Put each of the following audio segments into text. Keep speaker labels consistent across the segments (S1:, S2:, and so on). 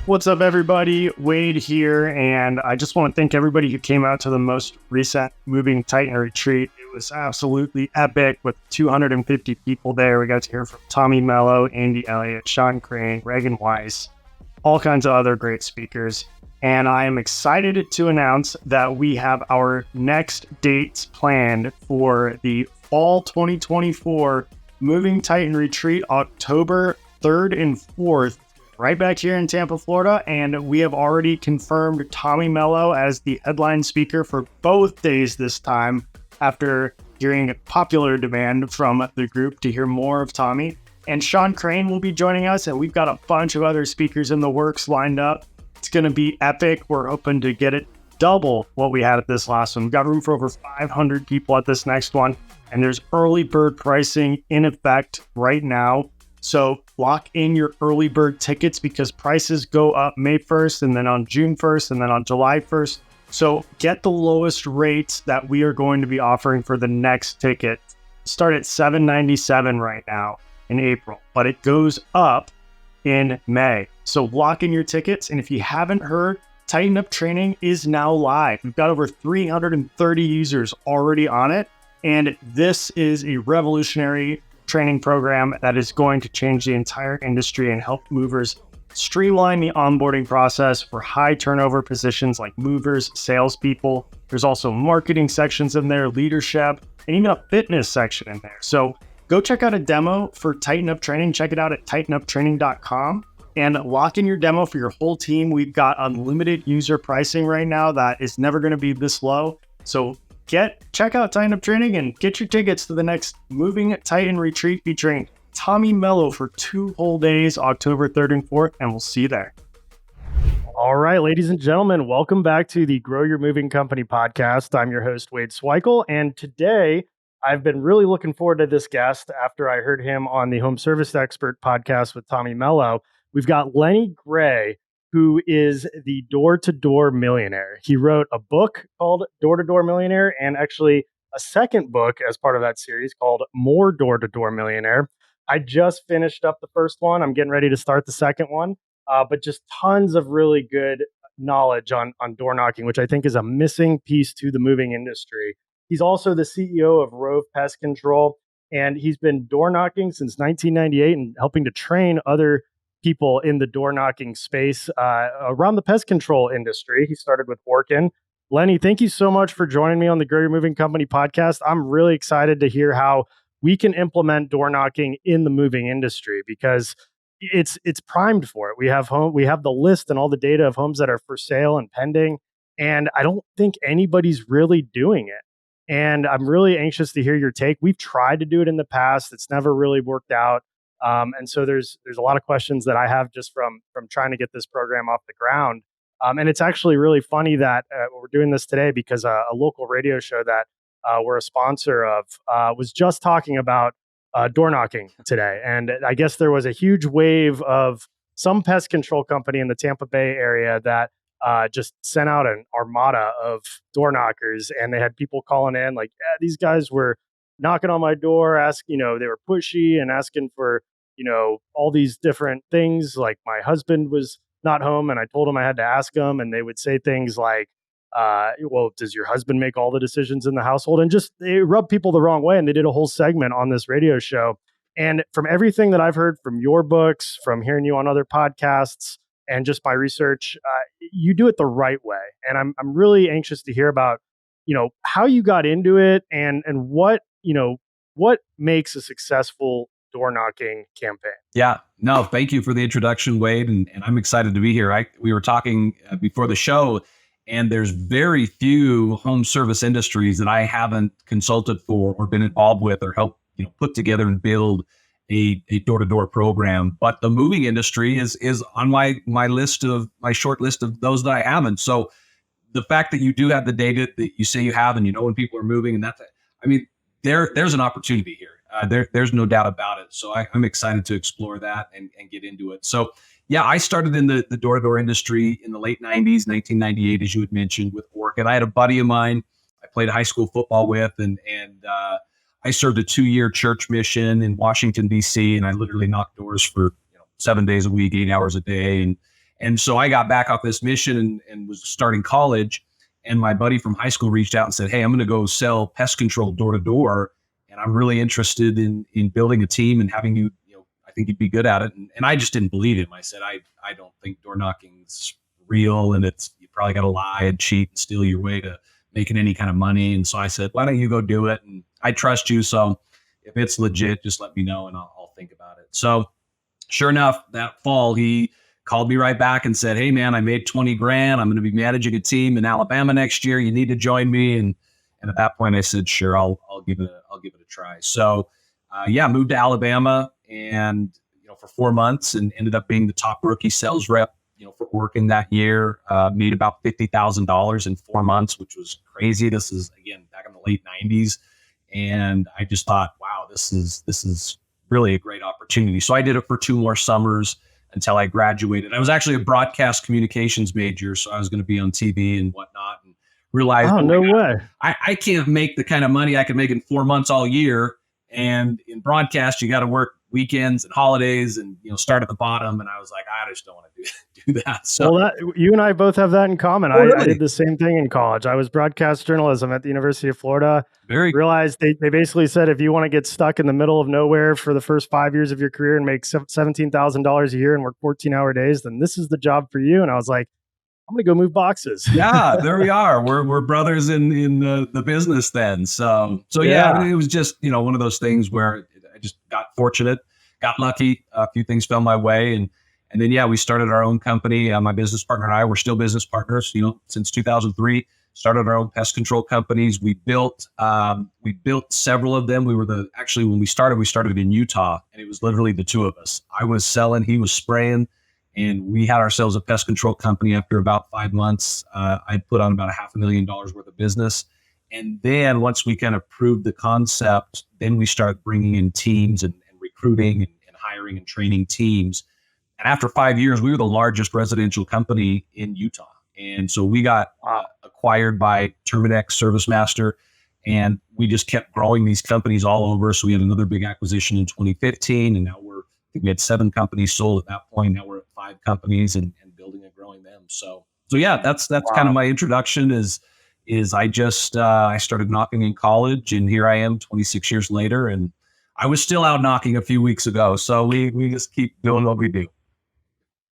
S1: What's up, everybody? Wade here, and I just want to thank everybody who came out to the most recent Moving Titan retreat. It was absolutely epic with 250 people there. We got to hear from Tommy Mello, Andy Elliott, Sean Crane, Reagan Weiss, all kinds of other great speakers. And I am excited to announce that we have our next dates planned for the fall 2024 Moving Titan retreat, October 3rd and 4th. Right back here in Tampa, Florida, and we have already confirmed Tommy Mello as the headline speaker for both days this time after hearing popular demand from the group to hear more of Tommy. And Sean Crane will be joining us, and we've got a bunch of other speakers in the works lined up. It's going to be epic. We're hoping to get it double what we had at this last one. We've got room for over 500 people at this next one, and there's early bird pricing in effect right now. So lock in your early bird tickets because prices go up May 1st and then on June 1st and then on July 1st. So get the lowest rates that we are going to be offering for the next ticket. Start at $797 right now in April, but it goes up in May. So lock in your tickets. And if you haven't heard, Tighten Up Training is now live. We've got over 330 users already on it. And this is a revolutionary training program that is going to change the entire industry and help movers streamline the onboarding process for high turnover positions like movers, salespeople. There's also marketing sections in there, leadership, and even a fitness section in there. So go check out a demo for Tighten Up Training. Check it out at tightenuptraining.com and lock in your demo for your whole team. We've got unlimited user pricing right now that is never going to be this low. So check out Tighten Up Training and get your tickets to the next Moving Titan retreat featuring Tommy Mello for 2 whole days, October 3rd and 4th, and we'll see you there. All right, ladies and gentlemen, welcome back to the Grow Your Moving Company podcast. I'm your host, Wade Swikle, and today I've been really looking forward to this guest after I heard him on the Home Service Expert podcast with Tommy Mello. We've got Lenny Gray, who is the Door-to-Door Millionaire. He wrote a book called Door-to-Door Millionaire and actually a second book as part of that series called More Door-to-Door Millionaire. I just finished up the first one. I'm getting ready to start the second one, but just tons of really good knowledge on door knocking, which I think is a missing piece to the moving industry. He's also the CEO of Rove Pest Control, and he's been door knocking since 1998 and helping to train other people in the door knocking space around the pest control industry. He started with Orkin. Lenny, thank you so much for joining me on the Grow Your Moving Company podcast. I'm really excited to hear how we can implement door knocking in the moving industry because it's primed for it. We have the list and all the data of homes that are for sale and pending, and I don't think anybody's really doing it. And I'm really anxious to hear your take. We've tried to do it in the past. It's never really worked out. And so there's a lot of questions that I have just from trying to get this program off the ground. And it's actually really funny that we're doing this today because a local radio show that we're a sponsor of was just talking about door knocking today. And I guess there was a huge wave of some pest control company in the Tampa Bay area that just sent out an armada of door knockers. And they had people calling in like, yeah, these guys were knocking on my door, they were pushy and asking for, all these different things. Like my husband was not home and I told him I had to ask him. And they would say things like, well, does your husband make all the decisions in the household? And just, they rubbed people the wrong way. And they did a whole segment on this radio show. And from everything that I've heard from your books, from hearing you on other podcasts, and just my research, you do it the right way. And I'm really anxious to hear about, how you got into it and what makes a successful door knocking campaign.
S2: Yeah, no, thank you for the introduction, Wade. And I'm excited to be here. We were talking before the show, and there's very few home service industries that I haven't consulted for or been involved with or helped, put together and build a door-to-door program. But the moving industry is on my short list of those that I haven't. So the fact that you do have the data that you say you have, and when people are moving, and there's an opportunity here. There's no doubt about it. So I'm excited to explore that and get into it. So yeah, I started in the door-to-door industry in the late 90s, 1998, as you had mentioned, with work. And I had a buddy of mine I played high school football with, and I served a 2-year church mission in Washington, D.C., and I literally knocked doors for 7 days a week, 8 hours a day. And so I got back off this mission and was starting college. And my buddy from high school reached out and said, "Hey, I'm going to go sell pest control door to door. And I'm really interested in building a team and having you, I think you'd be good at it." And I just didn't believe him. I said, I don't think door knocking's real. And you probably got to lie and cheat and steal your way to making any kind of money. And so I said, "Why don't you go do it? And I trust you. So if it's legit, just let me know and I'll think about it." So sure enough, that fall, he called me right back and said, "Hey man, I made 20 grand. I'm going to be managing a team in Alabama next year. You need to join me." And at that point I said, "Sure, I'll give it a try." So moved to Alabama and, for 4 months and ended up being the top rookie sales rep, for working that year, made about $50,000 in 4 months, which was crazy. This is again, back in the late 90s. And I just thought, wow, this is really a great opportunity. So I did it for 2 more summers until I graduated. I was actually a broadcast communications major, so I was going to be on TV and whatnot, and realized,
S1: oh, no way.
S2: I can't make the kind of money I could make in 4 months all year. And in broadcast, you got to work weekends and holidays and, start at the bottom. And I was like, I just don't want to do that. So
S1: you and I both have that in common.
S2: Oh, really?
S1: I did the same thing in college. I was broadcast journalism at the University of Florida. Realized they basically said, if you want to get stuck in the middle of nowhere for the first 5 years of your career and make $17,000 a year and work 14-hour days, then this is the job for you. And I was like, I'm going to go move boxes.
S2: Yeah, there we are. We're brothers in the business then. So yeah, it was just, one of those things where I just got fortunate, got lucky. A few things fell my way. And then, we started our own company. My business partner and I were still business partners, since 2003, started our own pest control companies. We built several of them. When we started in Utah, and it was literally the two of us. I was selling, he was spraying. And we had ourselves a pest control company after about 5 months. I put on about $500,000 worth of business. And then once we kind of proved the concept, then we started bringing in teams and recruiting and hiring and training teams. And after 5 years, we were the largest residential company in Utah. And so we got acquired by Terminex ServiceMaster, and we just kept growing these companies all over. So we had another big acquisition in 2015, and now we had 7 companies sold at that point. Now we're at 5 companies and building and growing them. So yeah, that's kind of my introduction is I just, I started knocking in college, and here I am 26 years later, and I was still out knocking a few weeks ago. So we just keep doing what we do.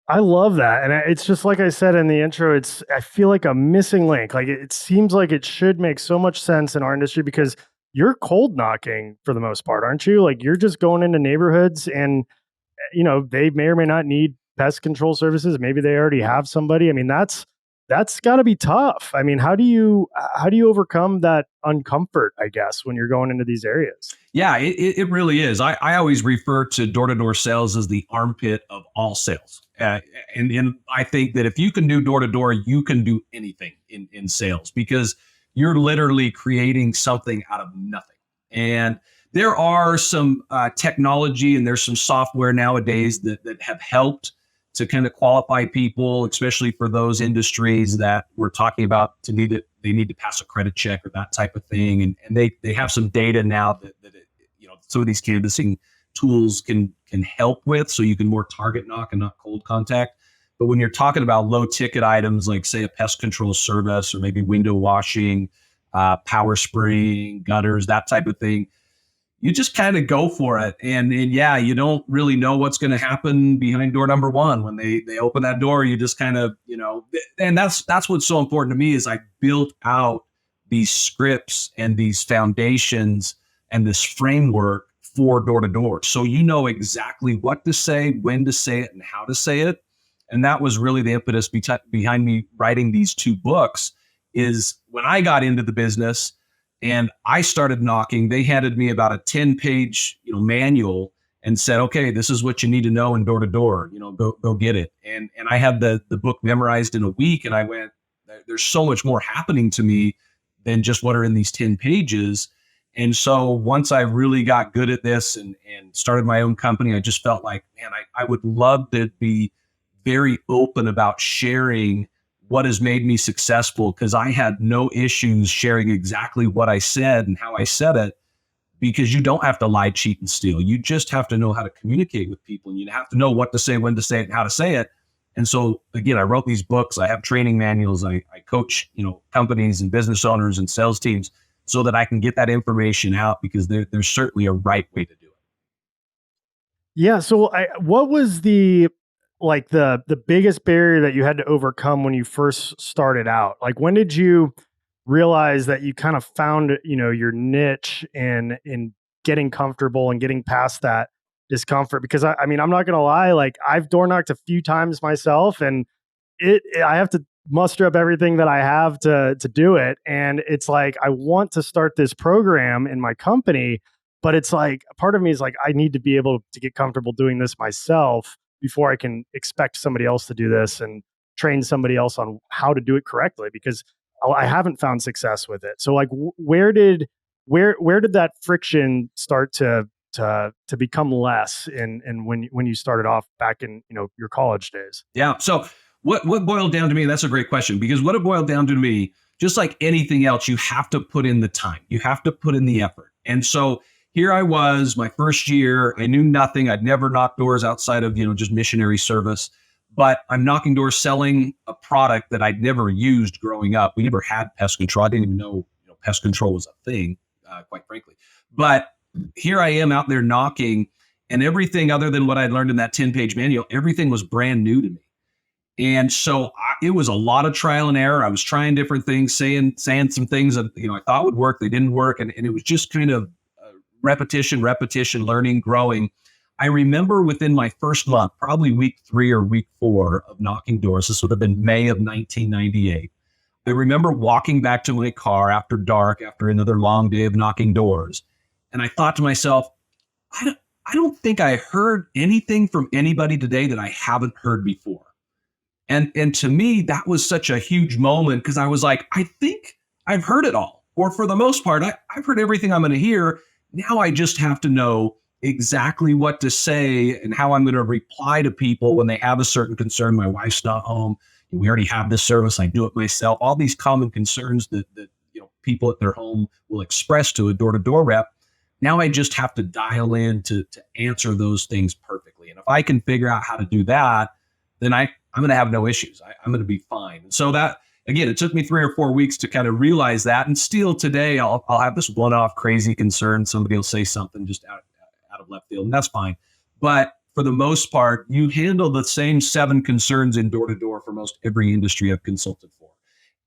S1: I love that. And it's just like I said in the intro, I feel like a missing link. Like it seems like it should make so much sense in our industry because you're cold knocking for the most part, aren't you? Like you're just going into neighborhoods and they may or may not need pest control services. Maybe they already have somebody. I mean, that's got to be tough. I mean, how do you overcome that uncomfort, I guess, when you're going into these areas?
S2: Yeah, it really is. I always refer to door-to-door sales as the armpit of all sales. And I think that if you can do door-to-door, you can do anything in sales because you're literally creating something out of nothing. And there are some technology and there's some software nowadays that have helped to kind of qualify people, especially for those industries that we're talking about they need to pass a credit check or that type of thing. And they have some data now that some of these canvassing tools can help with, so you can more target knock and not cold contact. But when you're talking about low ticket items, like say a pest control service or maybe window washing, power spraying, gutters, that type of thing, you just kind of go for it. And yeah, you don't really know what's going to happen behind door number 1. When they open that door, you just kind of, and that's what's so important to me is I built out these scripts and these foundations and this framework for door to door. So you know exactly what to say, when to say it, and how to say it. And that was really the impetus behind me writing these 2 books is when I got into the business, and I started knocking, they handed me about a 10-page, manual and said, okay, this is what you need to know in door to door, go get it. And I had the book memorized in a week, and I went, there's so much more happening to me than just what are in these 10 pages. And so once I really got good at this and started my own company, I just felt like, man, I would love to be very open about sharing what has made me successful, because I had no issues sharing exactly what I said and how I said it, because you don't have to lie, cheat, and steal. You just have to know how to communicate with people, and you have to know what to say, when to say it, and how to say it. And so again, I wrote these books. I have training manuals. I coach, companies and business owners and sales teams so that I can get that information out, because there's certainly a right way to do it.
S1: Yeah. So what was the biggest barrier that you had to overcome when you first started out? Like, when did you realize that you kind of found, your niche in getting comfortable and getting past that discomfort? Because I mean, I'm not going to lie, like, I've door knocked a few times myself, and I have to muster up everything that I have to do it. And it's like, I want to start this program in my company, but it's like, a part of me is like, I need to be able to get comfortable doing this myself before I can expect somebody else to do this and train somebody else on how to do it correctly, because I haven't found success with it. So like, where did that friction start to become less in when you started off back in, your college days?
S2: Yeah. So what boiled down to me, that's a great question, because what it boiled down to me, just like anything else, you have to put in the time, you have to put in the effort. And so here I was, my first year, I knew nothing. I'd never knocked doors outside of, just missionary service, but I'm knocking doors selling a product that I'd never used growing up. We never had pest control. I didn't even know, pest control was a thing, quite frankly. But here I am out there knocking, and everything other than what I'd learned in that 10-page manual, everything was brand new to me. And so it was a lot of trial and error. I was trying different things, saying some things that, I thought would work. They didn't work. And it was just kind of repetition, learning, growing. I remember within my first month, probably week 3 or week 4 of knocking doors, this would have been May of 1998. I remember walking back to my car after dark, after another long day of knocking doors. And I thought to myself, I don't think I heard anything from anybody today that I haven't heard before. And to me, that was such a huge moment, because I was like, I think I've heard it all. Or for the most part, I've heard everything I'm going to hear. Now I just have to know exactly what to say and how I'm going to reply to people when they have a certain concern. My wife's not home. We already have this service. I do it myself. All these common concerns that people at their home will express to a door-to-door rep. Now I just have to dial in to answer those things perfectly. And if I can figure out how to do that, then I'm going to have no issues. I'm going to be fine. And so that, again, it took me 3 or 4 weeks to kind of realize that. And still today, I'll have this one-off crazy concern. Somebody will say something just out of left field, and that's fine. But for the most part, you handle the same 7 concerns in door-to-door for most every industry I've consulted for.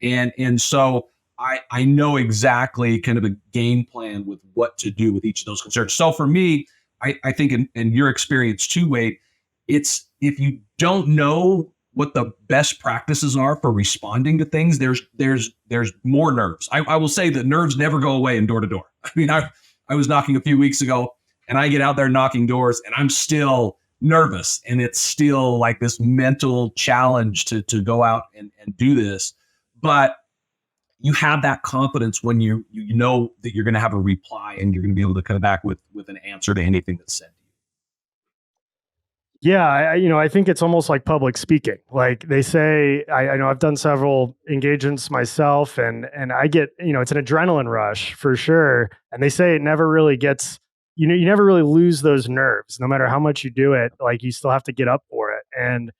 S2: And so I know exactly kind of a game plan with what to do with each of those concerns. So for me, I think in your experience too, Wade, it's, if you don't know what the best practices are for responding to things, there's more nerves. I will say that nerves never go away in door-to-door. I mean, I was knocking a few weeks ago, and I get out there knocking doors, and I'm still nervous, and it's still like this mental challenge to go out and do this. But you have that confidence when you know that you're going to have a reply, and you're going to be able to come back with an answer to anything that's said to you.
S1: Yeah, I think it's almost like public speaking. Like they say, I know I've done several engagements myself, and I get, it's an adrenaline rush for sure. And they say it never really gets, you never really lose those nerves, no matter how much you do it. Like, you still have to get up for it. And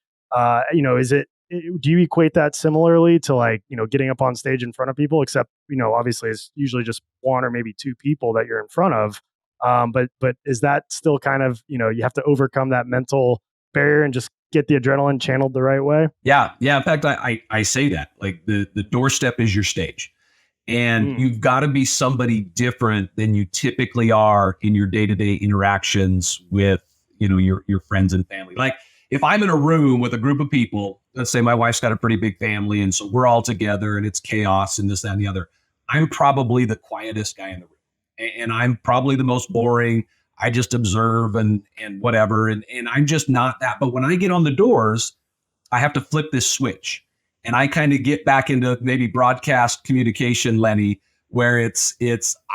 S1: do you equate that similarly to, like, getting up on stage in front of people? Except, obviously it's usually just 1 or maybe 2 people that you're in front of. But is that still kind of, you have to overcome that mental barrier and just get the adrenaline channeled the right way?
S2: Yeah. In fact, I say that, like, the doorstep is your stage, and you've got to be somebody different than you typically are in your day-to-day interactions with, your friends and family. Like, if I'm in a room with a group of people, let's say my wife's got a pretty big family, and so we're all together and it's chaos and this, that, and the other, I'm probably the quietest guy in the room. And I'm probably the most boring. I just observe and whatever. And I'm just not that. But when I get on the doors, I have to flip this switch. And I kind of get back into maybe broadcast communication, Lenny, where it's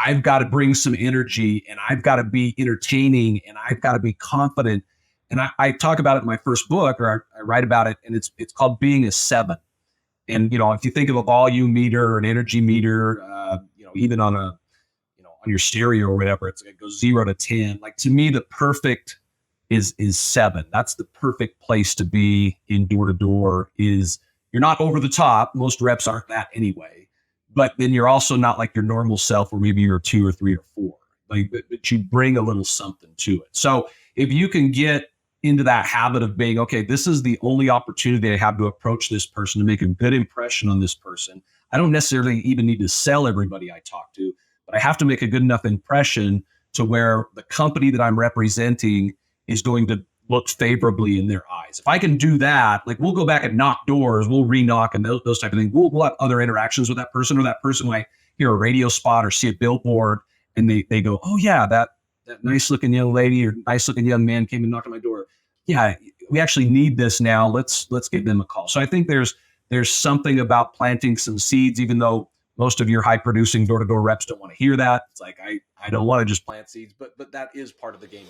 S2: I've got to bring some energy, and I've got to be entertaining, and I've got to be confident. And I talk about it in my first book, or I write about it, and it's called Being a 7. And, if you think of a volume meter or an energy meter, even on on your stereo or whatever, it goes 0 to 10. Like, to me, the perfect is 7. That's the perfect place to be in door-to-door. Is you're not over the top. Most reps aren't that anyway. But then you're also not like your normal self where maybe you're 2 or 3 or 4. Like, but you bring a little something to it. So if you can get into that habit of being, okay, this is the only opportunity I have to approach this person to make a good impression on this person. I don't necessarily even need to sell everybody I talk to, but I have to make a good enough impression to where the company that I'm representing is going to look favorably in their eyes. If I can do that, like, we'll go back and knock doors, we'll re-knock and those type of things. We'll have other interactions with that person, or that person might hear a radio spot or see a billboard and they go, oh yeah, that nice looking young lady or nice looking young man came and knocked on my door. Yeah, we actually need this now. Let's give them a call. So I think there's something about planting some seeds, even though most of your high producing door-to-door reps don't want to hear that. It's like, I don't want to just plant seeds, but that is part of the game.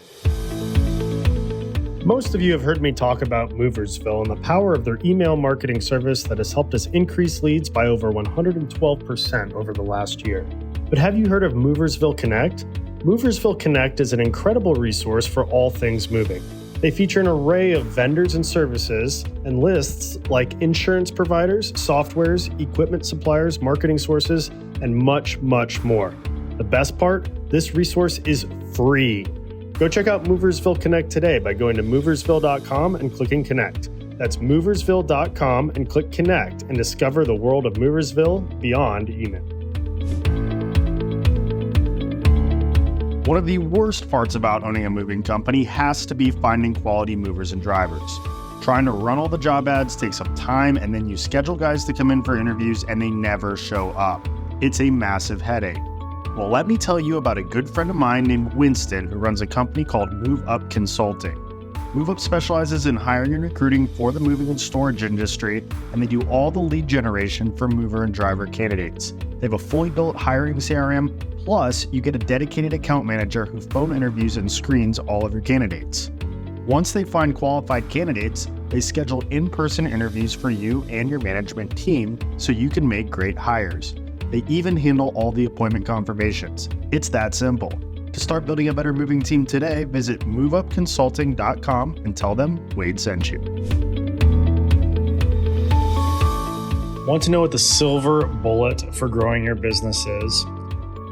S1: Most of you have heard me talk about Moversville and the power of their email marketing service that has helped us increase leads by over 112% over the last year. But have you heard of Moversville Connect? Moversville Connect is an incredible resource for all things moving. They feature an array of vendors and services and lists like insurance providers, softwares, equipment suppliers, marketing sources, and much, much more. The best part, this resource is free. Go check out Moversville Connect today by going to moversville.com and clicking Connect. That's moversville.com and click Connect and discover the world of Moversville beyond email. One of the worst parts about owning a moving company has to be finding quality movers and drivers. Trying to run all the job ads takes up time, and then you schedule guys to come in for interviews and they never show up. It's a massive headache. Well, let me tell you about a good friend of mine named Winston who runs a company called Move Up Consulting. Move Up specializes in hiring and recruiting for the moving and storage industry, and they do all the lead generation for mover and driver candidates. They have a fully built hiring CRM, plus you get a dedicated account manager who phone interviews and screens all of your candidates. Once they find qualified candidates, they schedule in-person interviews for you and your management team so you can make great hires. They even handle all the appointment confirmations. It's that simple. To start building a better moving team today, visit moveupconsulting.com and tell them Wade sent you. Want to know what the silver bullet for growing your business is?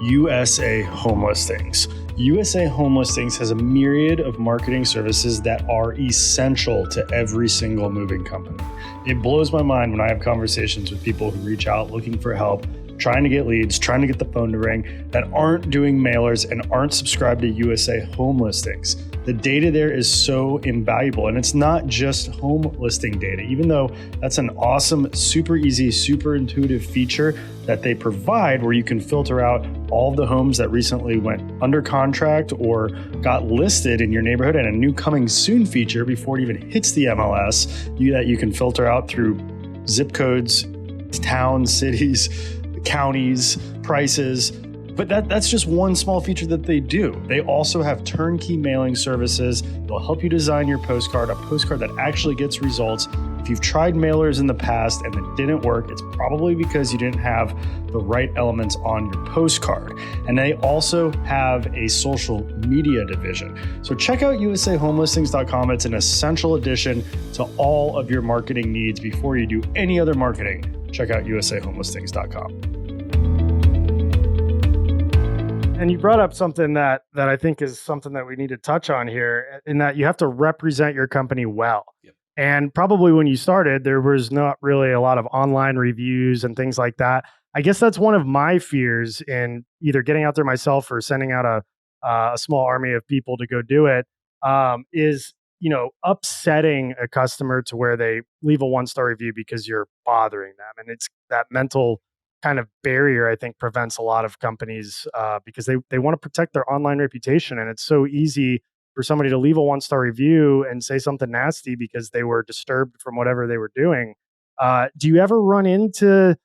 S1: USA Home Listings. USA Home Listings has a myriad of marketing services that are essential to every single moving company. It blows my mind when I have conversations with people who reach out looking for help, trying to get leads, trying to get the phone to ring, that aren't doing mailers and aren't subscribed to USA Home Listings. The data there is so invaluable, and it's not just home listing data, even though that's an awesome, super easy, super intuitive feature that they provide where you can filter out all of the homes that recently went under contract or got listed in your neighborhood, and a new coming soon feature before it even hits the MLS that you can filter out through zip codes, towns, cities, counties, prices. But that's just one small feature that they do. They also have turnkey mailing services. They'll help you design your postcard, a postcard that actually gets results. If you've tried mailers in the past and it didn't work, it's probably because you didn't have the right elements on your postcard. And they also have a social media division. So check out usahomelistings.com. It's an essential addition to all of your marketing needs. Before you do any other marketing, check out usahomelistings.com. And you brought up something that I think is something that we need to touch on here, in that you have to represent your company well.
S2: Yep.
S1: And probably when you started, there was not really a lot of online reviews and things like that. I guess that's one of my fears in either getting out there myself or sending out a small army of people to go do it, is, upsetting a customer to where they leave a 1-star review because you're bothering them. And it's that mental kind of barrier, I think, prevents a lot of companies because they want to protect their online reputation. And it's so easy for somebody to leave a 1-star review and say something nasty because they were disturbed from whatever they were doing. Do you ever run into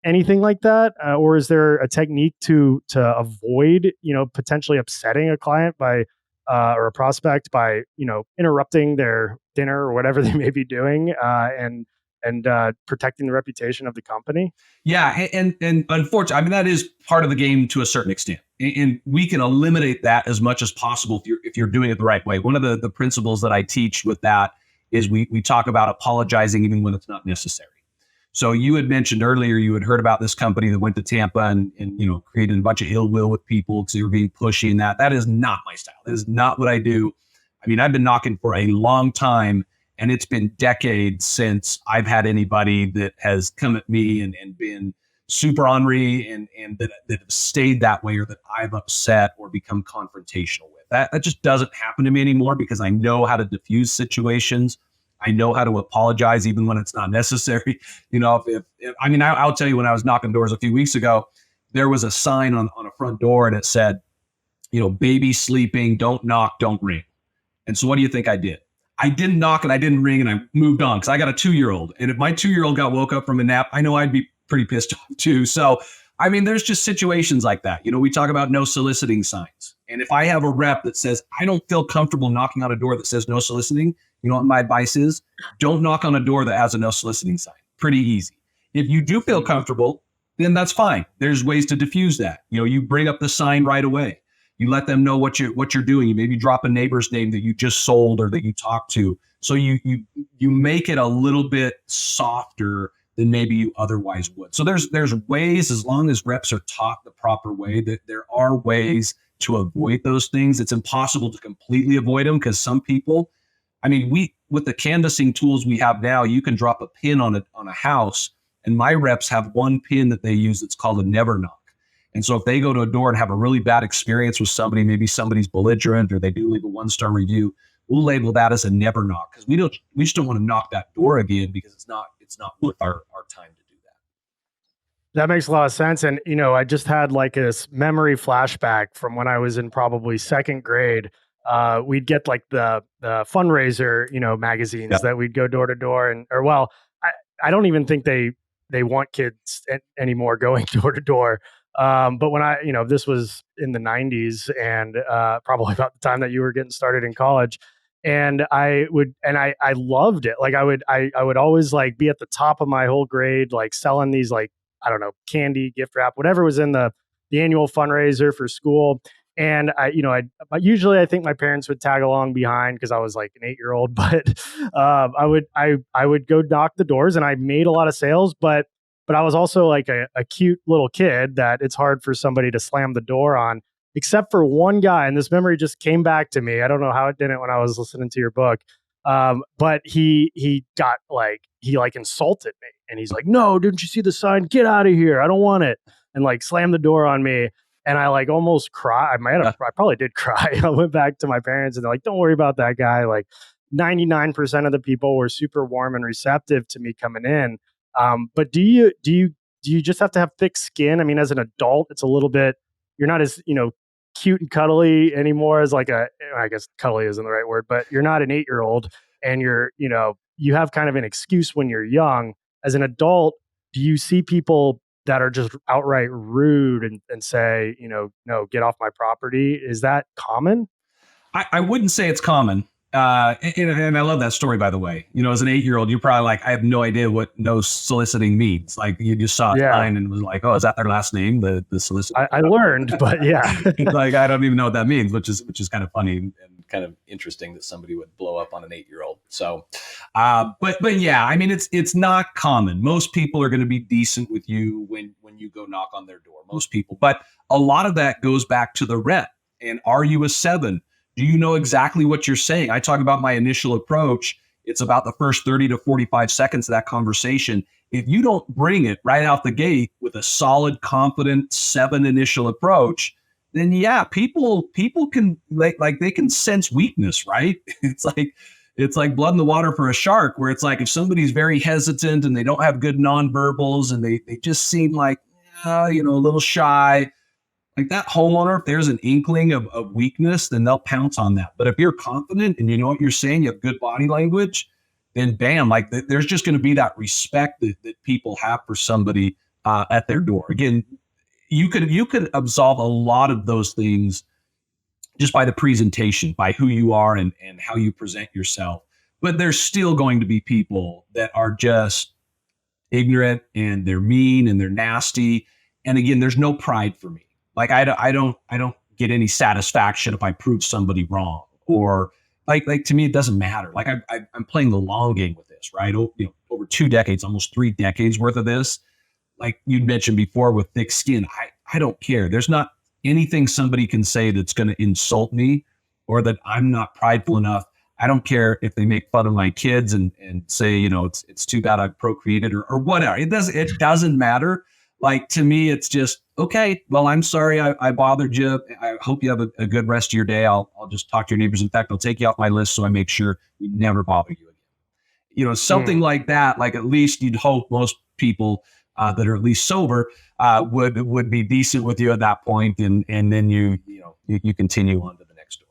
S1: anything like that? Or is there a technique to avoid, potentially upsetting a client by or a prospect by, interrupting their dinner or whatever they may be doing and protecting the reputation of the company.
S2: Yeah, and unfortunately, I mean, that is part of the game to a certain extent, and we can eliminate that as much as possible if you're doing it the right way. One of the principles that I teach with that is we talk about apologizing even when it's not necessary. So you had mentioned earlier you had heard about this company that went to Tampa and created a bunch of ill will with people because they were being pushy and that. That is not my style. That is not what I do. I mean, I've been knocking for a long time, and it's been decades since I've had anybody that has come at me and been super ornery and that have stayed that way, or that I've upset or become confrontational with. That just doesn't happen to me anymore because I know how to diffuse situations. I know how to apologize even when it's not necessary. I'll tell you, when I was knocking doors a few weeks ago, there was a sign on a front door and it said, baby sleeping, don't knock, don't ring. And so what do you think I did? I didn't knock and I didn't ring and I moved on because I got a 2-year-old. And if my 2-year-old got woke up from a nap, I know I'd be pretty pissed off too. So, I mean, there's just situations like that. We talk about no soliciting signs. And if I have a rep that says, I don't feel comfortable knocking on a door that says no soliciting, you know what my advice is? Don't knock on a door that has a no soliciting sign. Pretty easy. If you do feel comfortable, then that's fine. There's ways to diffuse that. You bring up the sign right away. You let them know what you're doing. You maybe drop a neighbor's name that you just sold or that you talked to. So you make it a little bit softer than maybe you otherwise would. So there's ways, as long as reps are taught the proper way, that there are ways to avoid those things. It's impossible to completely avoid them because some people, with the canvassing tools we have now, you can drop a pin on a house, and my reps have one pin that they use that's called a never knock. And so if they go to a door and have a really bad experience with somebody, maybe somebody's belligerent or they do leave a 1-star review, we'll label that as a never knock because we just don't want to knock that door again because it's not worth our time to do that.
S1: That makes a lot of sense. And, I just had like this memory flashback from when I was in probably second grade. We'd get like the fundraiser, magazines that we'd go door to door I don't even think they want kids anymore going door to door. But when this was in the 90s and probably about the time that you were getting started in college, and I loved it. Like I would always like be at the top of my whole grade, like selling these like, I don't know, candy, gift wrap, whatever was in the annual fundraiser for school. And usually I think my parents would tag along behind because I was like an 8-year-old, but I would go knock the doors and I made a lot of sales, but I was also like a cute little kid that it's hard for somebody to slam the door on, except for one guy. And this memory just came back to me. I don't know how it didn't when I was listening to your book. But he got like, he like insulted me and he's like, no, didn't you see the sign? Get out of here. I don't want it. And like slammed the door on me. And I like almost cried. I probably did cry. I went back to my parents and they're like, don't worry about that guy. Like 99% of the people were super warm and receptive to me coming in. But do you just have to have thick skin? I mean, as an adult, it's a little bit, you're not as, cute and cuddly anymore as like I guess cuddly isn't the right word, but you're not an 8-year-old and you have kind of an excuse when you're young. As an adult, do you see people that are just outright rude and say, no, get off my property? Is that common?
S2: I wouldn't say it's common. And I love that story, by the way. As an 8-year-old, you're probably like, I have no idea what no soliciting means. Like you just saw a sign and was like, oh, is that their last name? The solicitor.
S1: I learned, but yeah.
S2: Like, I don't even know what that means, which is kind of funny and kind of interesting that somebody would blow up on an 8-year-old. So, but yeah, I mean, it's not common. Most people are going to be decent with you when you go knock on their door, most people. But a lot of that goes back to the rep. And are you a 7? Do you know exactly what you're saying? I talk about my initial approach. It's about the first 30 to 45 seconds of that conversation. If you don't bring it right out the gate with a solid, confident 7 initial approach, then yeah, people can like they can sense weakness, right? It's like blood in the water for a shark, where it's like if somebody's very hesitant and they don't have good nonverbals and they just seem like a little shy. Like that homeowner, if there's an inkling of weakness, then they'll pounce on that. But if you're confident and you know what you're saying, you have good body language, then bam, like there's just going to be that respect that people have for somebody at their door. Again, you could absolve a lot of those things just by the presentation, by who you are and how you present yourself. but there's still going to be people that are just ignorant and they're mean and they're nasty. And again, there's no pride for me. Like I don't get any satisfaction if I prove somebody wrong, or like to me, it doesn't matter. Like I'm playing the long game with this, right? Over 2 decades, almost 3 decades worth of this. Like you mentioned before with thick skin, I don't care. There's not anything somebody can say that's going to insult me or that I'm not prideful enough. I don't care if they make fun of my kids and say, it's too bad I procreated or whatever. It doesn't matter. Like to me, it's just, okay, well, I'm sorry I bothered you. I hope you have a good rest of your day. I'll just talk to your neighbors. In fact, I'll take you off my list so I make sure we never bother you again. Something like that, like at least you'd hope most people that are at least sober would be decent with you at that point, and then you continue on to the next door.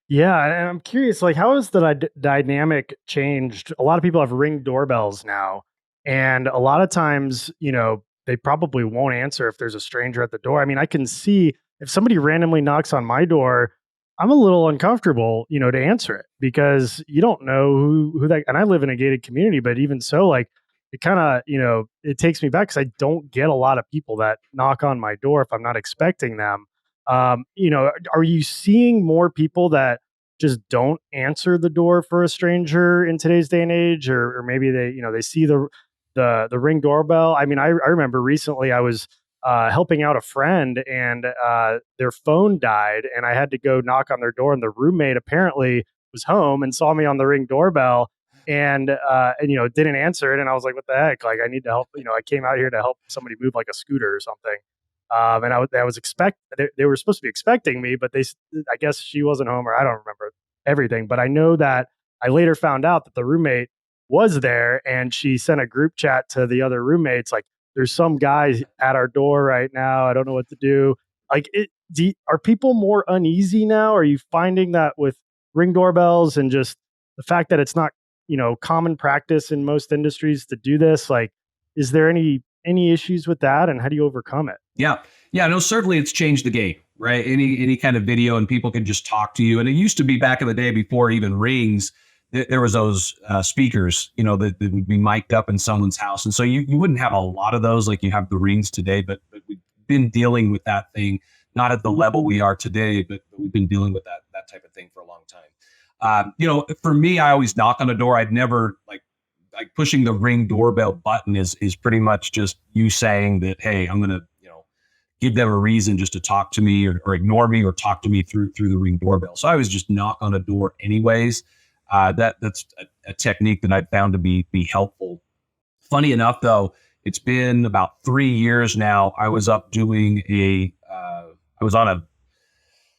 S1: Yeah, and I'm curious, like, how has the dynamic changed? A lot of people have Ring doorbells now, and a lot of times, they probably won't answer if there's a stranger at the door. I mean, I can see if somebody randomly knocks on my door, I'm a little uncomfortable, to answer it because you don't know who that. And I live in a gated community, but even so, like, it kind of, it takes me back because I don't get a lot of people that knock on my door if I'm not expecting them. Are you seeing more people that just don't answer the door for a stranger in today's day and age, or maybe they see the Ring doorbell? I mean, I remember recently I was helping out a friend and their phone died, and I had to go knock on their door, and the roommate apparently was home and saw me on the Ring doorbell. And didn't answer it, and I was like, "What the heck? Like, I need to help." I came out here to help somebody move like a scooter or something. And I was they were supposed to be expecting me, but I guess she wasn't home, or I don't remember everything. But I know that I later found out that the roommate was there, and she sent a group chat to the other roommates, like, "There's some guy at our door right now. I don't know what to do." Like, are people more uneasy now? Are you finding that with Ring doorbells and just the fact that it's not, common practice in most industries to do this? Like, is there any issues with that, and how do you overcome it?
S2: Yeah. Yeah, no, certainly it's changed the game, right? Any kind of video and people can just talk to you. And it used to be back in the day before even rings, there was those speakers, that would be mic'd up in someone's house. And so you wouldn't have a lot of those like you have the rings today, but we've been dealing with that thing, not at the level we are today, but we've been dealing with that type of thing for a long time. For me, I always knock on a door. I'd never like pushing the Ring doorbell button is pretty much just you saying that, hey, I'm going to, give them a reason just to talk to me or ignore me or talk to me through the Ring doorbell. So I always just knock on a door anyways. That's a technique that I found to be helpful. Funny enough, though, it's been about 3 years now. I was up doing I was on a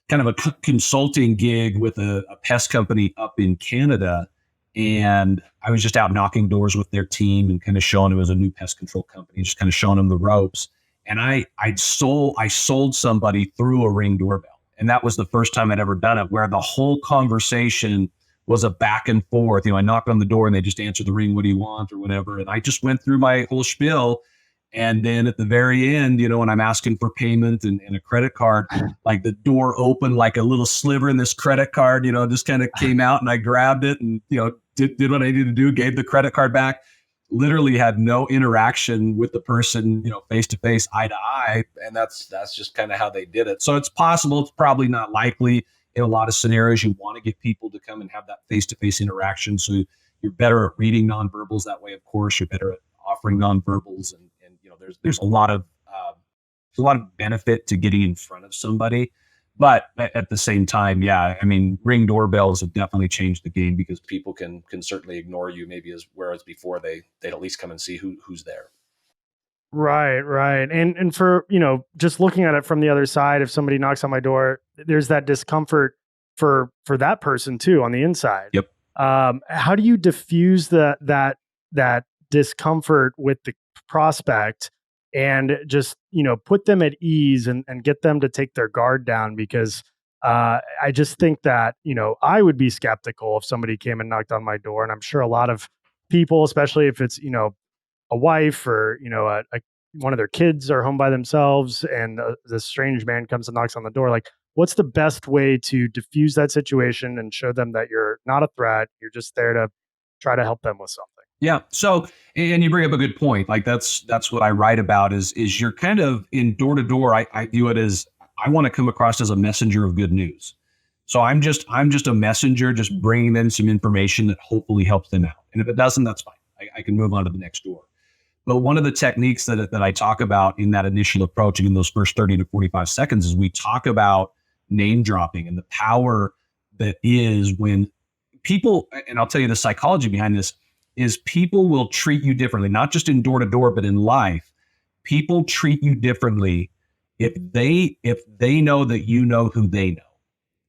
S2: kind of a consulting gig with a pest company up in Canada. And I was just out knocking doors with their team and kind of showing them, it was a new pest control company, just kind of showing them the ropes. And I sold somebody through a Ring doorbell. And that was the first time I'd ever done it, where the whole conversation was a back and forth. I knocked on the door and they just answered the ring, "What do you want?" or whatever. And I just went through my whole spiel. And then at the very end, when I'm asking for payment and a credit card, like the door opened like a little sliver in this credit card, just kind of came out, and I grabbed it and, did what I needed to do, gave the credit card back, literally had no interaction with the person, face to face, eye to eye. And that's just kind of how they did it. So it's possible. It's probably not likely in a lot of scenarios. You want to get people to come and have that face to face interaction. So you're better at reading nonverbals that way. Of course, you're better at offering nonverbals, and there's a lot of benefit to getting in front of somebody. But at the same time, yeah, I mean, Ring doorbells have definitely changed the game because people can certainly ignore you, maybe whereas before they'd at least come and see who's there.
S1: Right. And for, just looking at it from the other side, if somebody knocks on my door, there's that discomfort for that person too on the inside.
S2: Yep.
S1: How do you diffuse that discomfort with the prospect and just, put them at ease and get them to take their guard down? Because I just think that, I would be skeptical if somebody came and knocked on my door. And I'm sure a lot of people, especially if it's, a wife or, one of their kids are home by themselves, and this strange man comes and knocks on the door. Like, what's the best way to diffuse that situation and show them that you're not a threat? You're just there to try to help them with something.
S2: Yeah. So, and you bring up a good point. Like that's what I write about is you're kind of in door to door. I view it as I want to come across as a messenger of good news. So I'm just a messenger, just bringing them some information that hopefully helps them out. And if it doesn't, that's fine. I can move on to the next door. But one of the techniques that I talk about in that initial approach, in those first 30 to 45 seconds, is we talk about name dropping and the power that is when people, and I'll tell you the psychology behind this, is people will treat you differently, not just in door to door, but in life. People treat you differently if they know that you know who they know,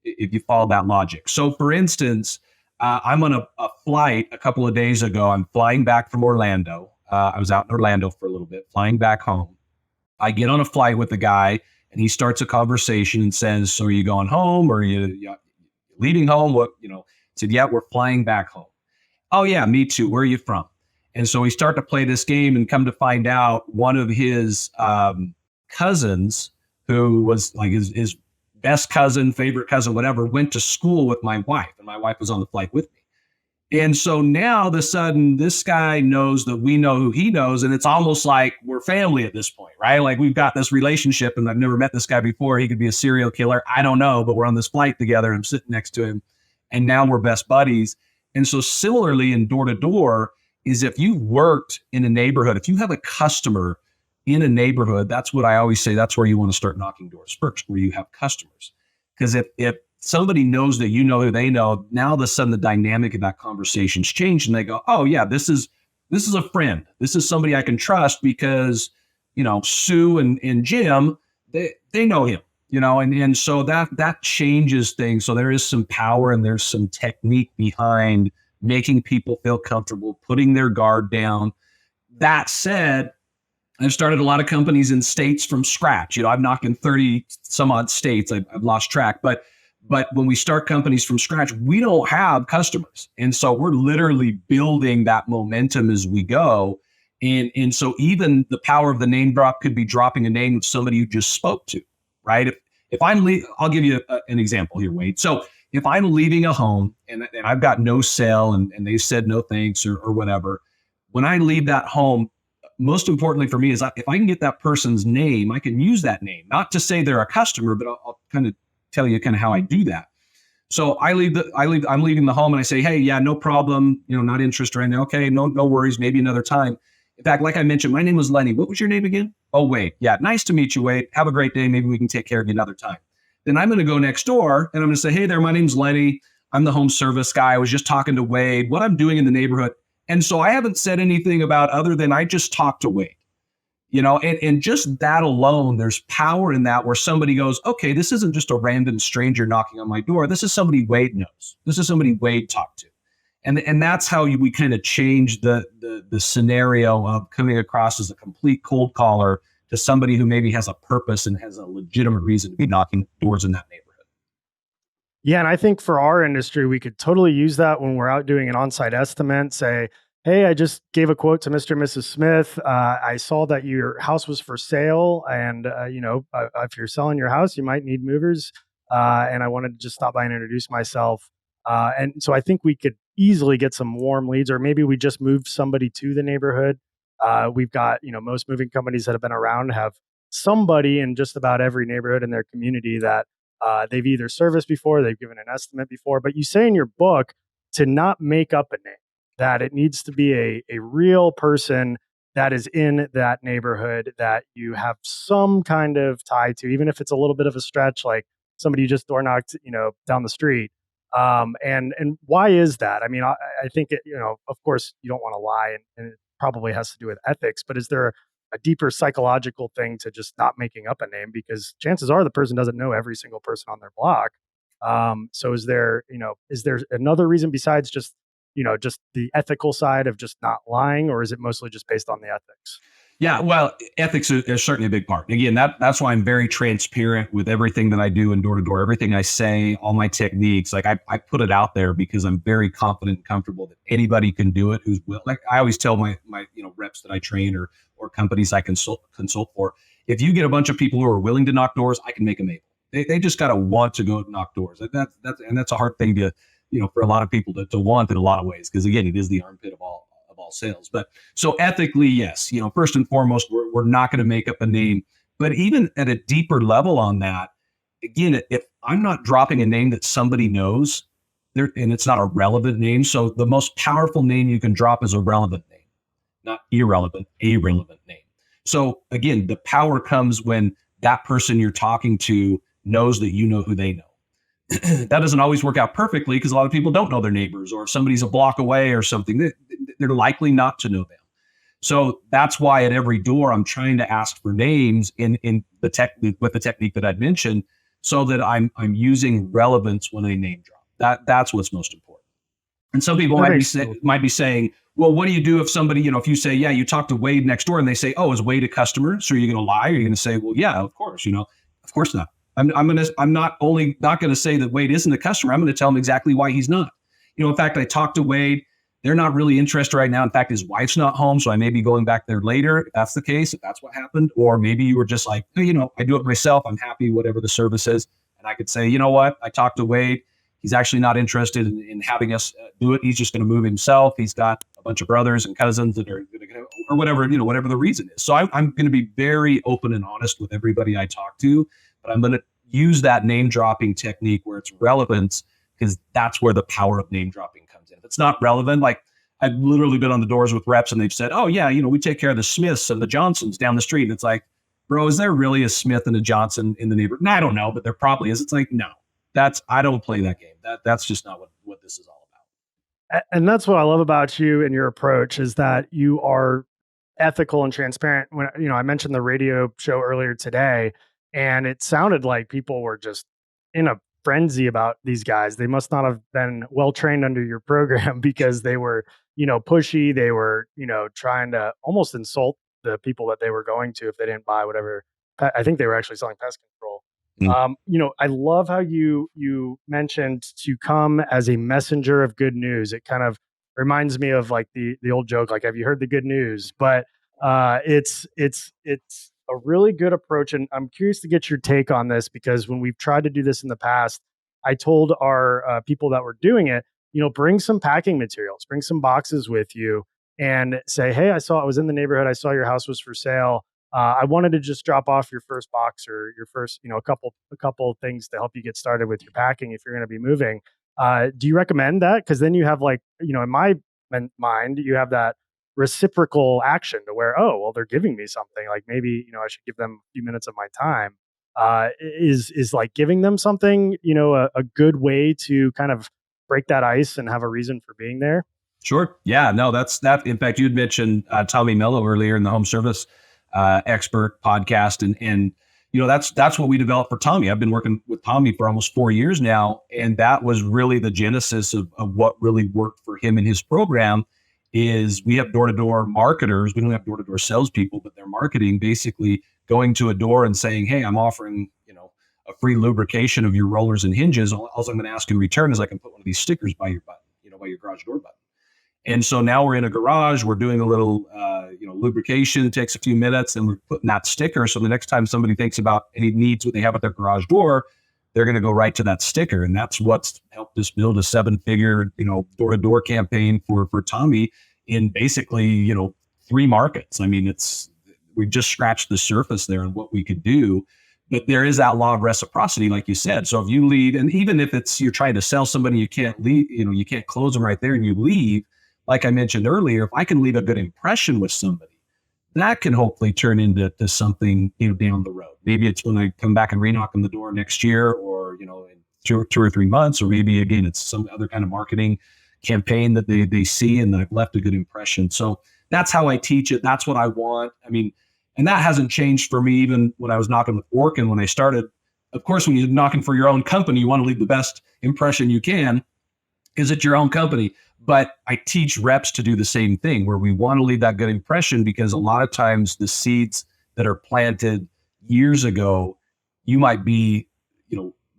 S2: if you follow that logic. So for instance, I'm on a flight a couple of days ago. I'm flying back from Orlando. I was out in Orlando for a little bit, flying back home. I get on a flight with the guy and he starts a conversation and says, so are you going home or are you leaving home? What, said, yeah, we're flying back home. Oh yeah, me too. Where are you from? And so we start to play this game and come to find out one of his cousins, who was like his best cousin, favorite cousin, whatever, went to school with my wife, and my wife was on the flight with me. And so now, all of a sudden, this guy knows that we know who he knows, and it's almost like we're family at this point, right? Like we've got this relationship, and I've never met this guy before. He could be a serial killer. I don't know, but we're on this flight together. I'm sitting next to him, and now we're best buddies. And so similarly in door to door is if you've worked in a neighborhood, if you have a customer in a neighborhood, that's what I always say, that's where you want to start knocking doors first, where you have customers. Because if somebody knows that you know who they know, now all of a sudden the dynamic of that conversation's changed and they go, oh yeah, this is a friend. This is somebody I can trust because, Sue and Jim, they know him. And so that changes things. So there is some power and there's some technique behind making people feel comfortable, putting their guard down. That said, I've started a lot of companies in states from scratch. I've knocked in 30 some odd states. I've lost track. But when we start companies from scratch, we don't have customers. And so we're literally building that momentum as we go. And so even the power of the name drop could be dropping a name of somebody you just spoke to. Right? If I'm I'll give you an example here, Wade. So if I'm leaving a home and I've got no sale and they said no thanks or whatever, when I leave that home, most importantly for me is if I can get that person's name, I can use that name, not to say they're a customer, but I'll kind of tell you kind of how I do that. So I'm leaving the home and I say, hey, yeah, no problem. Not interested or anything. Okay, no worries. Maybe another time. In fact, like I mentioned, my name was Lenny. What was your name again? Oh, Wade. Yeah, nice to meet you, Wade. Have a great day. Maybe we can take care of you another time. Then I'm going to go next door and I'm going to say, hey there, my name's Lenny. I'm the home service guy. I was just talking to Wade, what I'm doing in the neighborhood. And so I haven't said anything about other than I just talked to Wade. And just that alone, there's power in that where somebody goes, okay, this isn't just a random stranger knocking on my door. This is somebody Wade knows. This is somebody Wade talked to. And that's how we kind of change the scenario of coming across as a complete cold caller to somebody who maybe has a purpose and has a legitimate reason to be knocking doors in that neighborhood.
S1: Yeah, and I think for our industry, we could totally use that when we're out doing an on-site estimate. Say, hey, I just gave a quote to Mr. and Mrs. Smith. I saw that your house was for sale, and if you're selling your house, you might need movers. And I wanted to just stop by and introduce myself. And so I think we could easily get some warm leads, or maybe we just moved somebody to the neighborhood. We've got, most moving companies that have been around have somebody in just about every neighborhood in their community that they've either serviced before, they've given an estimate before. But you say in your book to not make up a name, that it needs to be a real person that is in that neighborhood that you have some kind of tie to, even if it's a little bit of a stretch, like somebody you just door knocked, down the street. And why is that? I mean, I think of course you don't want to lie, and it probably has to do with ethics, but is there a deeper psychological thing to just not making up a name? Because chances are the person doesn't know every single person on their block. So is there another reason besides just the ethical side of just not lying, or is it mostly just based on the ethics?
S2: Yeah, well, ethics is certainly a big part. Again, that's why I'm very transparent with everything that I do in door to door, everything I say, all my techniques. Like I put it out there because I'm very confident and comfortable that anybody can do it who's will. Like I always tell my reps that I train or companies I consult for, if you get a bunch of people who are willing to knock doors, I can make them able. They just got to want to go knock doors. That's a hard thing to for a lot of people to want in a lot of ways, because again, it is the armpit of all sales. But so ethically, yes, first and foremost, we're not going to make up a name. But even at a deeper level on that, again, if I'm not dropping a name that somebody knows, and it's not a relevant name. So the most powerful name you can drop is a relevant name, not irrelevant, a relevant name. So again, the power comes when that person you're talking to knows that you know who they know. That doesn't always work out perfectly because a lot of people don't know their neighbors, or if somebody's a block away or something, they're likely not to know them. So that's why at every door, I'm trying to ask for names in the technique with the technique that I'd mentioned, so that I'm using relevance when I name drop. That's what's most important. And some people might be saying, well, what do you do if somebody, if you say, yeah, you talk to Wade next door, and they say, oh, is Wade a customer? So are you going to lie? Or are you going to say, well, yeah, of course, of course not. I'm not only not going to say that Wade isn't a customer. I'm going to tell him exactly why he's not. In fact, I talked to Wade. They're not really interested right now. In fact, his wife's not home, so I may be going back there later if that's the case, if that's what happened. Or maybe you were just like, hey, I do it myself. I'm happy, whatever the service is. And I could say, you know what? I talked to Wade. He's actually not interested in having us do it. He's just going to move himself. He's got a bunch of brothers and cousins that are going to, or whatever, whatever the reason is. So I'm going to be very open and honest with everybody I talk to, but I'm going to use that name dropping technique where it's relevance, because that's where the power of name dropping comes in. If it's not relevant, like I've literally been on the doors with reps and they've said, oh yeah, we take care of the Smiths and the Johnsons down the street. And it's like, bro, is there really a Smith and a Johnson in the neighborhood? No, I don't know, but there probably is. It's like, no, I don't play that game. That's just not what this is all about.
S1: And that's what I love about you and your approach, is that you are ethical and transparent. When I mentioned the radio show earlier today, and it sounded like people were just in a frenzy about these guys. They must not have been well trained under your program, because they were, pushy. They were, trying to almost insult the people that they were going to if they didn't buy whatever. I think they were actually selling pest control. I love how you mentioned to come as a messenger of good news. It kind of reminds me of like the old joke, like, have you heard the good news? But it's a really good approach. And I'm curious to get your take on this, because when we've tried to do this in the past, I told our people that were doing it, bring some packing materials, bring some boxes with you, and say, hey, I was in the neighborhood. I saw your house was for sale. I wanted to just drop off your first box, or your first, a couple things to help you get started with your packing if you're going to be moving. Do you recommend that? Because then you have, like, in my mind, you have that reciprocal action to where, oh, well, they're giving me something, like maybe, I should give them a few minutes of my time. Is like giving them something, a good way to kind of break that ice and have a reason for being there?
S2: Sure. Yeah, no, that's that. In fact, you'd mentioned Tommy Mello earlier in the home service expert podcast. And that's what we developed for Tommy. I've been working with Tommy for almost 4 years now. And that was really the genesis of what really worked for him in his program. Is we have door-to-door marketers. We don't have door-to-door salespeople, but they're marketing, basically going to a door and saying, hey, I'm offering, a free lubrication of your rollers and hinges. All I'm going to ask in return is I can put one of these stickers by your button, by your garage door button. And so now we're in a garage, we're doing a little, lubrication. It takes a few minutes, and we're putting that sticker. So the next time somebody thinks about any needs what they have at their garage door, they're going to go right to that sticker. And that's what's helped us build a 7-figure, door-to-door campaign for Tommy in basically, 3 markets. I mean, we just scratched the surface there on what we could do. But there is that law of reciprocity, like you said. So if you lead, and even if you're trying to sell somebody, you can't leave, you can't close them right there, and you leave, like I mentioned earlier, if I can leave a good impression with somebody, that can hopefully turn into something, down the road. Maybe it's when I come back and re-knock on the door next year, or, in 2 or 3 months, or maybe again, it's some other kind of marketing campaign that they see and I've left a good impression. So that's how I teach it. That's what I want. I mean, and that hasn't changed for me even when I was knocking with Orkin when I started. Of course, when you're knocking for your own company, you want to leave the best impression you can. because it's your own company. But I teach reps to do the same thing, where we want to leave that good impression, because a lot of times the seeds that are planted years ago, you might be,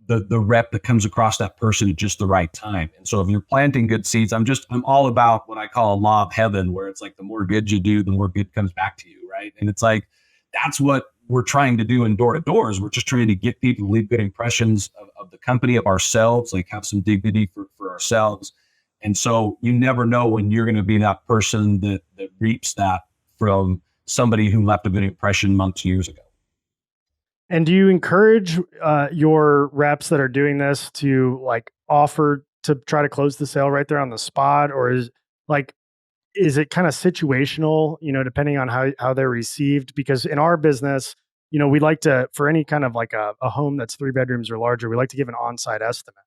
S2: the rep that comes across that person at just the right time. And so if you're planting good seeds, I'm all about what I call a law of heaven, where it's like the more good you do, the more good comes back to you, right? And it's like, that's what we're trying to do in door-to-door. Is we're just trying to get people to leave good impressions of the company, of ourselves, like have some dignity for ourselves. And so you never know when you're going to be that person that reaps that from somebody who left a good impression months, years ago.
S1: And do you encourage your reps that are doing this to like offer to try to close the sale right there on the spot, or is it kind of situational, depending on how they're received? Because in our business, we like to, for any kind of like a home that's 3 bedrooms or larger, we like to give an on-site estimate.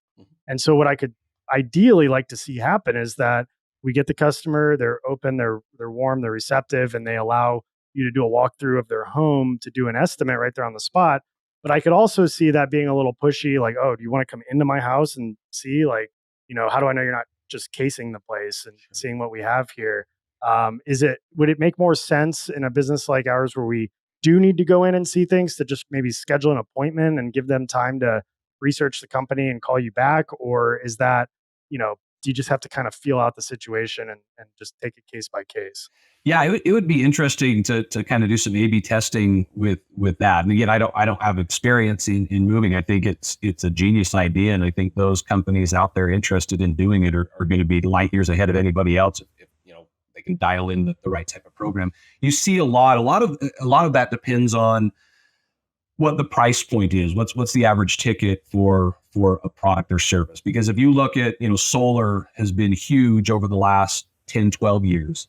S1: And so what I could ideally like to see happen is that we get the customer, they're open, they're warm, they're receptive, and they allow you to do a walkthrough of their home to do an estimate right there on the spot. But I could also see that being a little pushy, like, oh, do you want to come into my house and see, like, how do I know you're not just casing the place and seeing what we have here? Would it make more sense in a business like ours, where we do need to go in and see things, to just maybe schedule an appointment and give them time to research the company and call you back? Or is that, do you just have to kind of feel out the situation and just take it case by case?
S2: Yeah, it would be interesting to kind of do some A/B testing with that. And again, I don't have experience in moving. I think it's a genius idea, and I think those companies out there interested in doing it are going to be light years ahead of anybody else if they can dial in the right type of program. You see a lot of that depends on what the price point is. What's the average ticket for a product or service? Because if you look at, solar has been huge over the last 10, 12 years.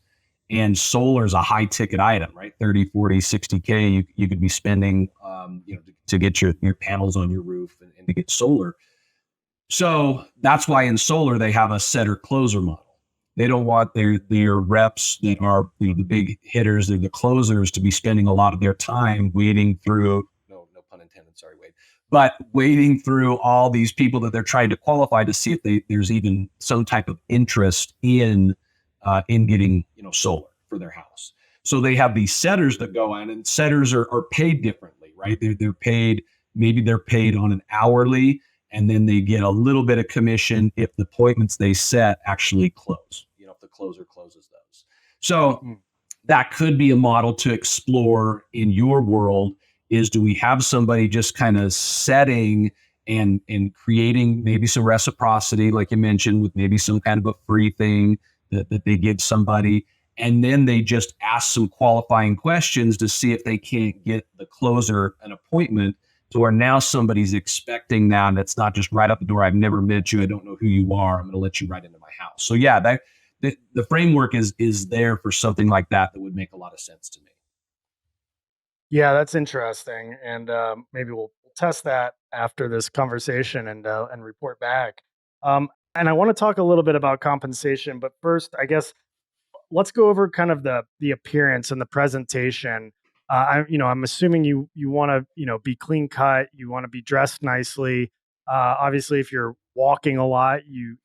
S2: And solar is a high ticket item, right? 30, 40, 60K you could be spending, to get your panels on your roof and to get solar. So that's why in solar, they have a setter closer model. They don't want their reps that are, the big hitters, they're the closers, to be spending a lot of their time waiting through, no pun intended, sorry, Wade, but waiting through all these people that they're trying to qualify to see if there's even some type of interest in getting, solar for their house. So they have these setters that go in, and setters are paid differently, right? They're paid on an hourly, and then they get a little bit of commission if the appointments they set actually close, if the closer closes those. So that could be a model to explore in your world. Is, do we have somebody just kind of setting and creating maybe some reciprocity, like you mentioned, with maybe some kind of a free thing that they give somebody, and then they just ask some qualifying questions to see if they can't get the closer an appointment, to where now somebody's expecting that, and it's not just right out the door. I've never met you. I don't know who you are. I'm going to let you right into my house. So yeah, the framework is there for something like that would make a lot of sense to me.
S1: Yeah, that's interesting. And maybe we'll test that after this conversation and report back. And I want to talk a little bit about compensation, but first, I guess, let's go over kind of the appearance and the presentation. I'm assuming you want to, be clean cut. You want to be dressed nicely. Obviously, if you're walking a lot, you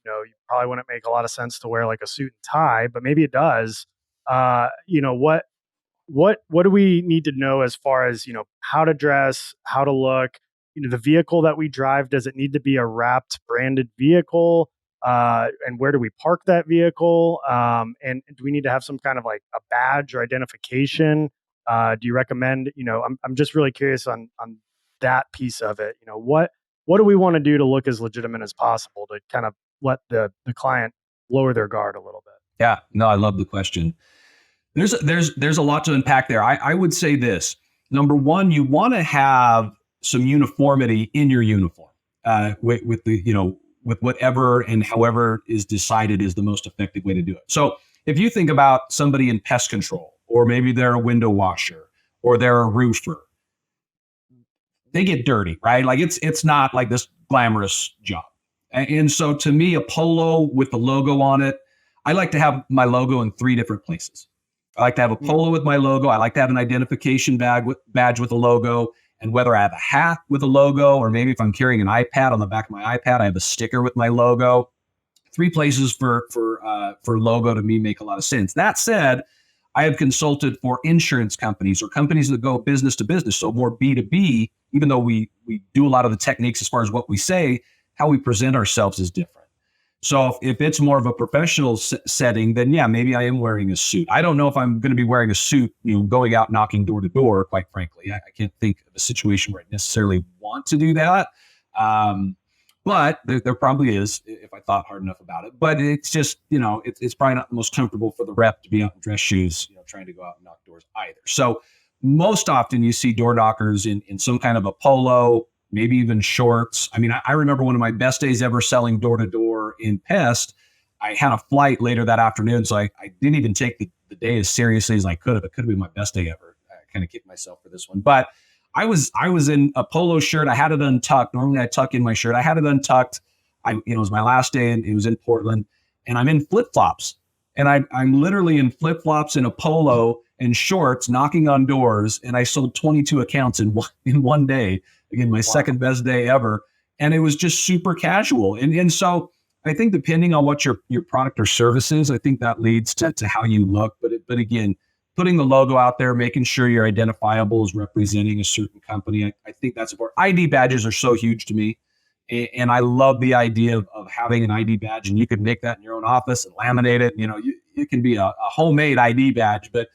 S1: probably wouldn't make a lot of sense to wear like a suit and tie, but maybe it does. What do we need to know as far as, how to dress, how to look? The vehicle that we drive, does it need to be a wrapped branded vehicle? And where do we park that vehicle? And do we need to have some kind of like a badge or identification? Do you recommend, I'm just really curious on that piece of it. What do we want to do to look as legitimate as possible to kind of let the client lower their guard a little bit?
S2: Yeah, no, I love the question. There's a lot to unpack there. I would say this. Number one, you want to have some uniformity in your uniform, with the, with whatever and however is decided is the most effective way to do it. So if you think about somebody in pest control, or maybe they're a window washer, or they're a roofer, they get dirty, right? Like it's not like this glamorous job. And so to me, a polo with the logo on it, I like to have my logo in 3 different places. I like to have a polo with my logo. I like to have an identification badge with a logo. And whether I have a hat with a logo, or maybe if I'm carrying an iPad, on the back of my iPad, I have a sticker with my logo. three places for logo to me make a lot of sense. That said, I have consulted for insurance companies or companies that go business to business, so more B2B, even though we do a lot of the techniques as far as what we say, how we present ourselves is different. So if it's more of a professional setting, then yeah, maybe I am wearing a suit. I don't know if I'm going to be wearing a suit, going out knocking door to door, quite frankly. I can't think of a situation where I necessarily want to do that. But there probably is if I thought hard enough about it. But it's just, it's probably not the most comfortable for the rep to be out in dress shoes, trying to go out and knock doors either. So most often you see door knockers in some kind of a polo, maybe even shorts. I mean, I remember one of my best days ever selling door to door in Pest. I had a flight later that afternoon, so I didn't even take the day as seriously as I could have. It could have been my best day ever. I kind of kicked myself for this one. But I was in a polo shirt. I had it untucked. Normally I tuck in my shirt. I had it untucked. It was my last day and it was in Portland, and I'm in flip-flops. And I'm literally in flip-flops and a polo and shorts knocking on doors. And I sold 22 accounts in one day. Again, my second best day ever. And it was just super casual. And so I think depending on what your product or service is, I think that leads to how you look. But again, putting the logo out there, making sure you're identifiable as representing a certain company, I think that's important. ID badges are so huge to me. And I love the idea of having an ID badge, and you can make that in your own office and laminate it. It can be a homemade ID badge, but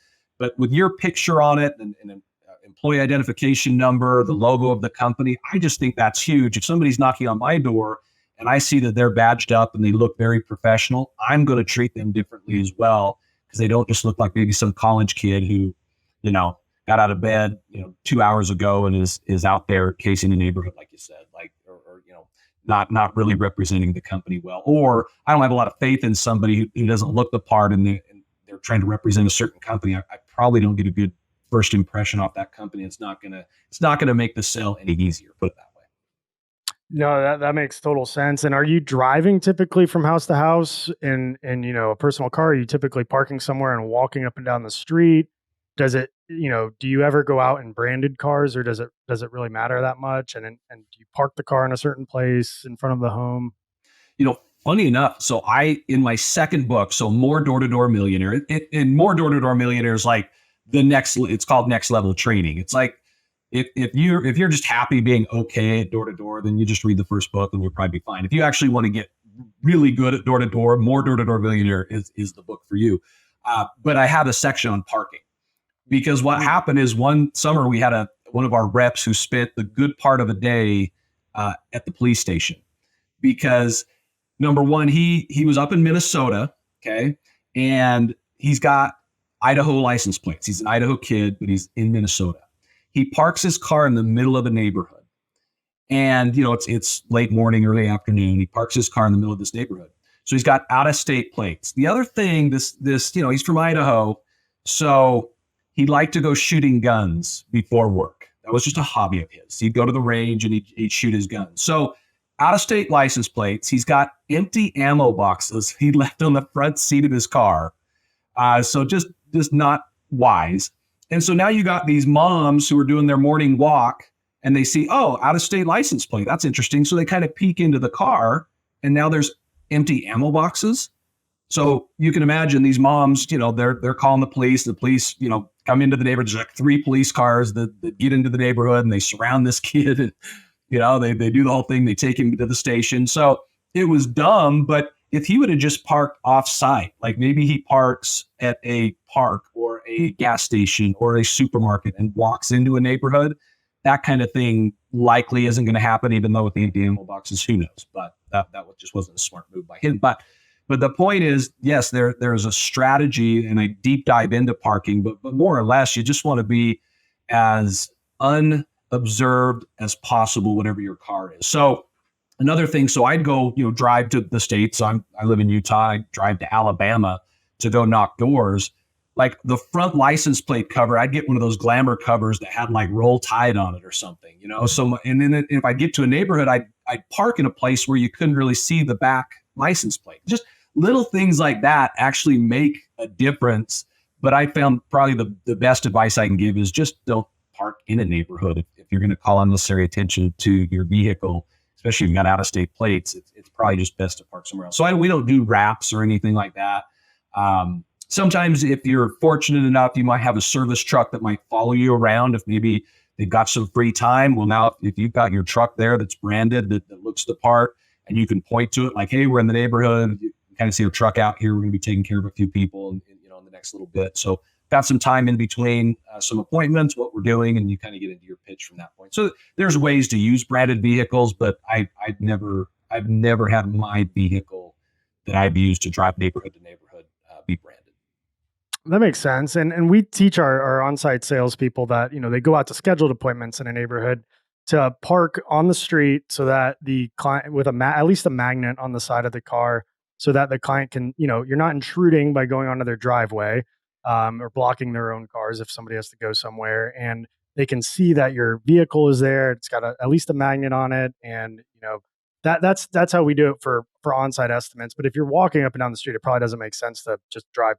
S2: with your picture on it and an employee identification number, the logo of the company, I just think that's huge. If somebody's knocking on my door and I see that they're badged up and they look very professional, I'm going to treat them differently as well, because they don't just look like maybe some college kid who, got out of bed, 2 hours ago and is out there casing the neighborhood, like you said, or not really representing the company well. Or I don't have a lot of faith in somebody who doesn't look the part and they're trying to represent a certain company. I probably don't get a good first impression off that company. It's not gonna make the sale any easier, put it that way.
S1: No, that makes total sense. And are you driving typically from house to house in a personal car? Are you typically parking somewhere and walking up and down the street? Does it, do you ever go out in branded cars, or does it really matter that much? And do you park the car in a certain place in front of the home?
S2: Funny enough, so in my second book, so More Door-to-Door Millionaire, and More Door-to-Door Millionaire is like it's called next level training. It's like, if you're just happy being okay at door to door, then you just read the first book and you'll probably be fine. If you actually want to get really good at door to door, More Door-to-Door Millionaire is the book for you. But I have a section on parking, because what happened is one summer we had one of our reps who spent the good part of a day at the police station, because number one, he was up in Minnesota, okay, and he's got Idaho license plates. He's an Idaho kid, but he's in Minnesota. He parks his car in the middle of the neighborhood, and it's late morning, early afternoon. He parks his car in the middle of this neighborhood, so he's got out-of-state plates. The other thing, this he's from Idaho, so he liked to go shooting guns before work. That was just a hobby of his. He'd go to the range and he'd shoot his guns. So out-of-state license plates. He's got empty ammo boxes he left on the front seat of his car. So just not wise. And so now you got these moms who are doing their morning walk and they see, oh, out-of-state license plate. That's interesting. So they kind of peek into the car, and now there's empty ammo boxes. So you can imagine these moms, they're calling the police. The police, come into the neighborhood. There's like 3 police cars that get into the neighborhood and they surround this kid, and, they do the whole thing. They take him to the station. So it was dumb, but if he would have just parked off-site, like maybe he parks at a park or a gas station or a supermarket and walks into a neighborhood, that kind of thing likely isn't going to happen, even though with the empty ammo boxes, who knows? But that just wasn't a smart move by him. But the point is, yes, there's a strategy and a deep dive into parking, but more or less, you just want to be as unobserved as possible, whatever your car is. So another thing, so I'd go, drive to the States. I live in Utah. I drive to Alabama to go knock doors. Like the front license plate cover, I'd get one of those glamour covers that had like Roll Tide on it or something, So, and then if I get to a neighborhood, I'd park in a place where you couldn't really see the back license plate. Just little things like that actually make a difference. But I found probably the best advice I can give is just don't park in a neighborhood if you're going to call unnecessary attention to your vehicle, especially if you've got out-of-state plates, it's probably just best to park somewhere else. So we don't do wraps or anything like that. Sometimes if you're fortunate enough, you might have a service truck that might follow you around if maybe they've got some free time. Well, now if you've got your truck there that's branded, that looks the part, and you can point to it like, hey, we're in the neighborhood. You kind of see a truck out here. We're going to be taking care of a few people in the next little bit. So got some time in between some appointments, what we're doing, and you kind of get into your pitch from that point. So there's ways to use branded vehicles, but I've never had my vehicle that I've used to drive neighborhood to neighborhood be branded.
S1: That makes sense. And we teach our on-site salespeople that, they go out to scheduled appointments in a neighborhood to park on the street so that the client with at least a magnet on the side of the car so that the client can, you're not intruding by going onto their driveway or blocking their own cars if somebody has to go somewhere. And they can see that your vehicle is there. It's got at least a magnet on it. And, that's how we do it for on-site estimates. But if you're walking up and down the street, it probably doesn't make sense to just drive,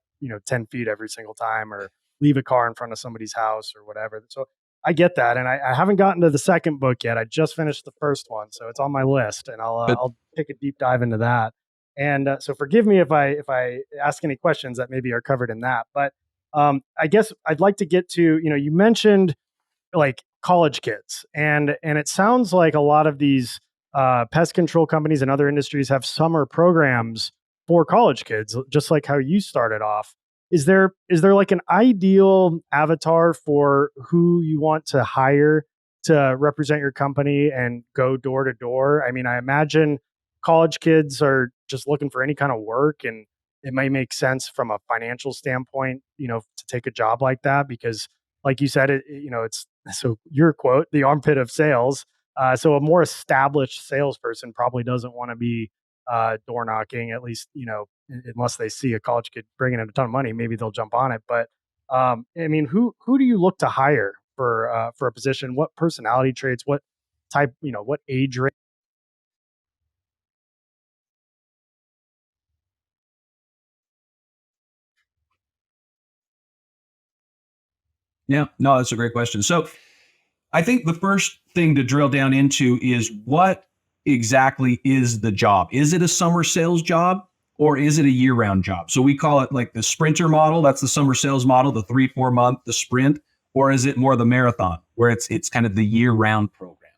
S1: 10 feet every single time or leave a car in front of somebody's house or whatever. So I get that. And I haven't gotten to the second book yet. I just finished the first one. So it's on my list, and I'll take a deep dive into that. And so forgive me if I ask any questions that maybe are covered in that. But I guess I'd like to get to, you mentioned like college kids, and it sounds like a lot of these pest control companies and other industries have summer programs for college kids, just like how you started off. Is there like an ideal avatar for who you want to hire to represent your company and go door to door? I mean, I imagine college kids are just looking for any kind of work, and it might make sense from a financial standpoint, to take a job like that because, like you said, it's so your quote, the armpit of sales. So a more established salesperson probably doesn't want to be door knocking, at least, unless they see a college kid bringing in a ton of money, maybe they'll jump on it. But I mean, who do you look to hire for a position? What personality traits? What type? What age range?
S2: Yeah, no, that's a great question. So I think the first thing to drill down into is what exactly is the job? Is it a summer sales job or is it a year-round job? So we call it like the sprinter model. That's the summer sales model, the 3-4 month, the sprint, or is it more the marathon where it's kind of the year-round program?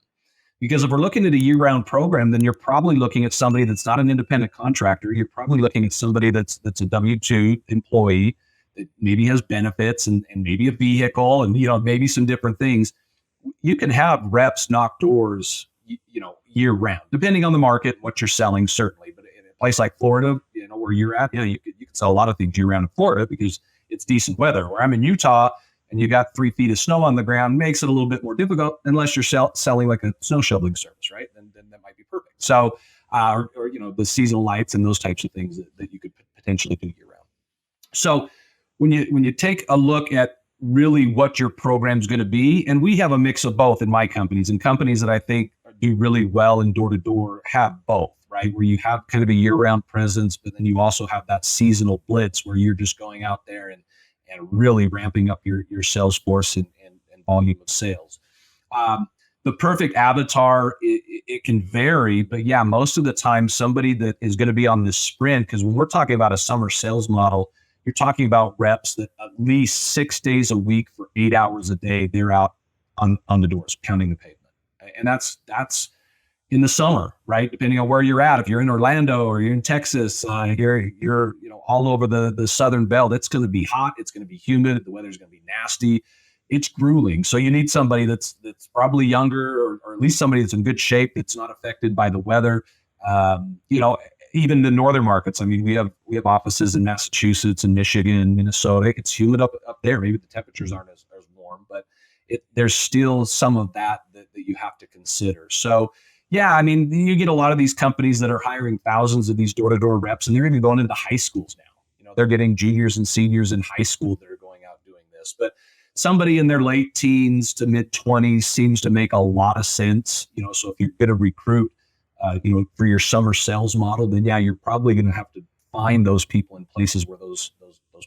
S2: Because if we're looking at a year-round program, then you're probably looking at somebody that's not an independent contractor. You're probably looking at somebody that's a W-2 employee that maybe has benefits and maybe a vehicle and maybe some different things. You can have reps knock doors, year round, depending on the market, what you're selling, certainly. But in a place like Florida, where you're at, you can sell a lot of things year round in Florida because it's decent weather. Where I'm in Utah and you got 3 feet of snow on the ground, makes it a little bit more difficult unless you're selling like a snow shoveling service, right? Then that might be perfect. So, or the seasonal lights and those types of things that you could potentially do year round. So when you take a look at really what your program's going to be, and we have a mix of both in my companies, and companies that I think do really well in door to door have both, right? Where you have kind of a year round presence, but then you also have that seasonal blitz where you're just going out there and really ramping up your sales force and volume of sales. The perfect avatar, it can vary, but yeah, most of the time somebody that is going to be on this sprint, because when we're talking about a summer sales model, you're talking about reps that at least 6 days a week for 8 hours a day, they're out on the doors, pounding the pavement. And that's in the summer, right? Depending on where you're at. If you're in Orlando or you're in Texas, you're all over the Southern Belt, it's going to be hot. It's going to be humid. The weather's going to be nasty. It's grueling. So you need somebody that's probably younger or at least somebody that's in good shape, that's not affected by the weather. Even the northern markets. I mean, we have offices in Massachusetts and Michigan, Minnesota. It's humid up there. Maybe the temperatures aren't as warm, but there's still some of that you have to consider. So yeah, I mean, you get a lot of these companies that are hiring thousands of these door-to-door reps, and they're even going into high schools now. They're getting juniors and seniors in high school that are going out doing this. But somebody in their late teens to mid 20s seems to make a lot of sense. So if you're going to recruit, for your summer sales model, then yeah, you're probably going to have to find those people in places where those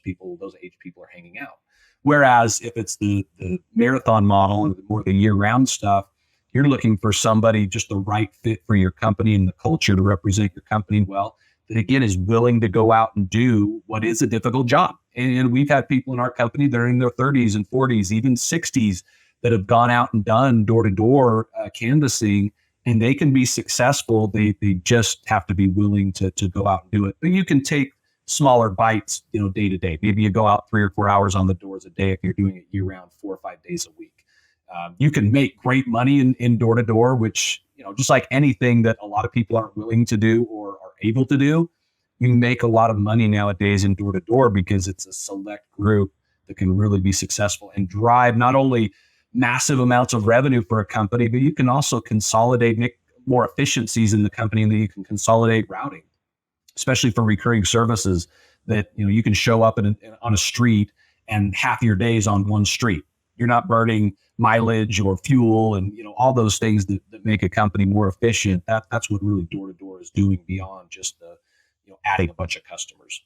S2: people, those age people are hanging out. Whereas if it's the marathon model and more the year-round stuff, You're looking for somebody just the right fit for your company and the culture to represent your company well, that again is willing to go out and do what is a difficult job. And we've had people in our company that are in their 30s and 40s, even 60s, that have gone out and done door-to-door canvassing, and they can be successful. They just have to be willing to go out and do it. But you can take smaller bites, day to day. Maybe you go out 3 or 4 hours on the doors a day if you're doing it year round, 4 or 5 days a week. You can make great money in door to door, which, just like anything that a lot of people aren't willing to do or are able to do, you can make a lot of money nowadays in door to door because it's a select group that can really be successful and drive not only massive amounts of revenue for a company, but you can also consolidate, make more efficiencies in the company, and that you can consolidate routing, especially for recurring services that, you can show up on a street and half your days on one street. You're not burning mileage or fuel and, all those things that make a company more efficient. That's what really door to door is doing beyond just the, adding a bunch of customers.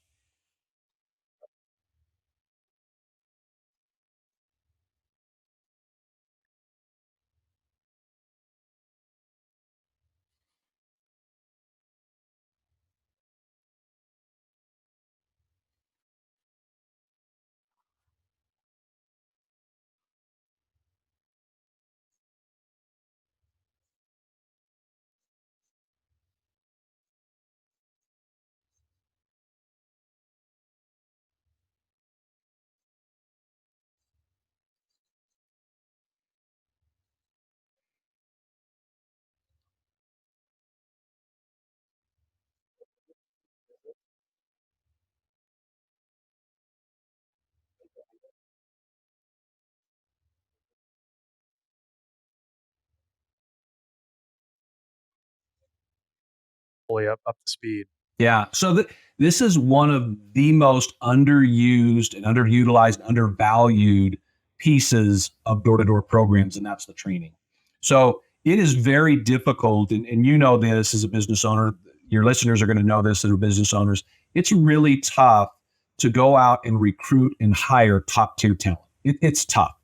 S1: Fully up to speed.
S2: Yeah. So this is one of the most underused and underutilized, undervalued pieces of door to door programs, and that's the training. So it is very difficult, and you know this as a business owner. Your listeners are going to know this as business owners. It's really tough to go out and recruit and hire top tier talent. It's tough,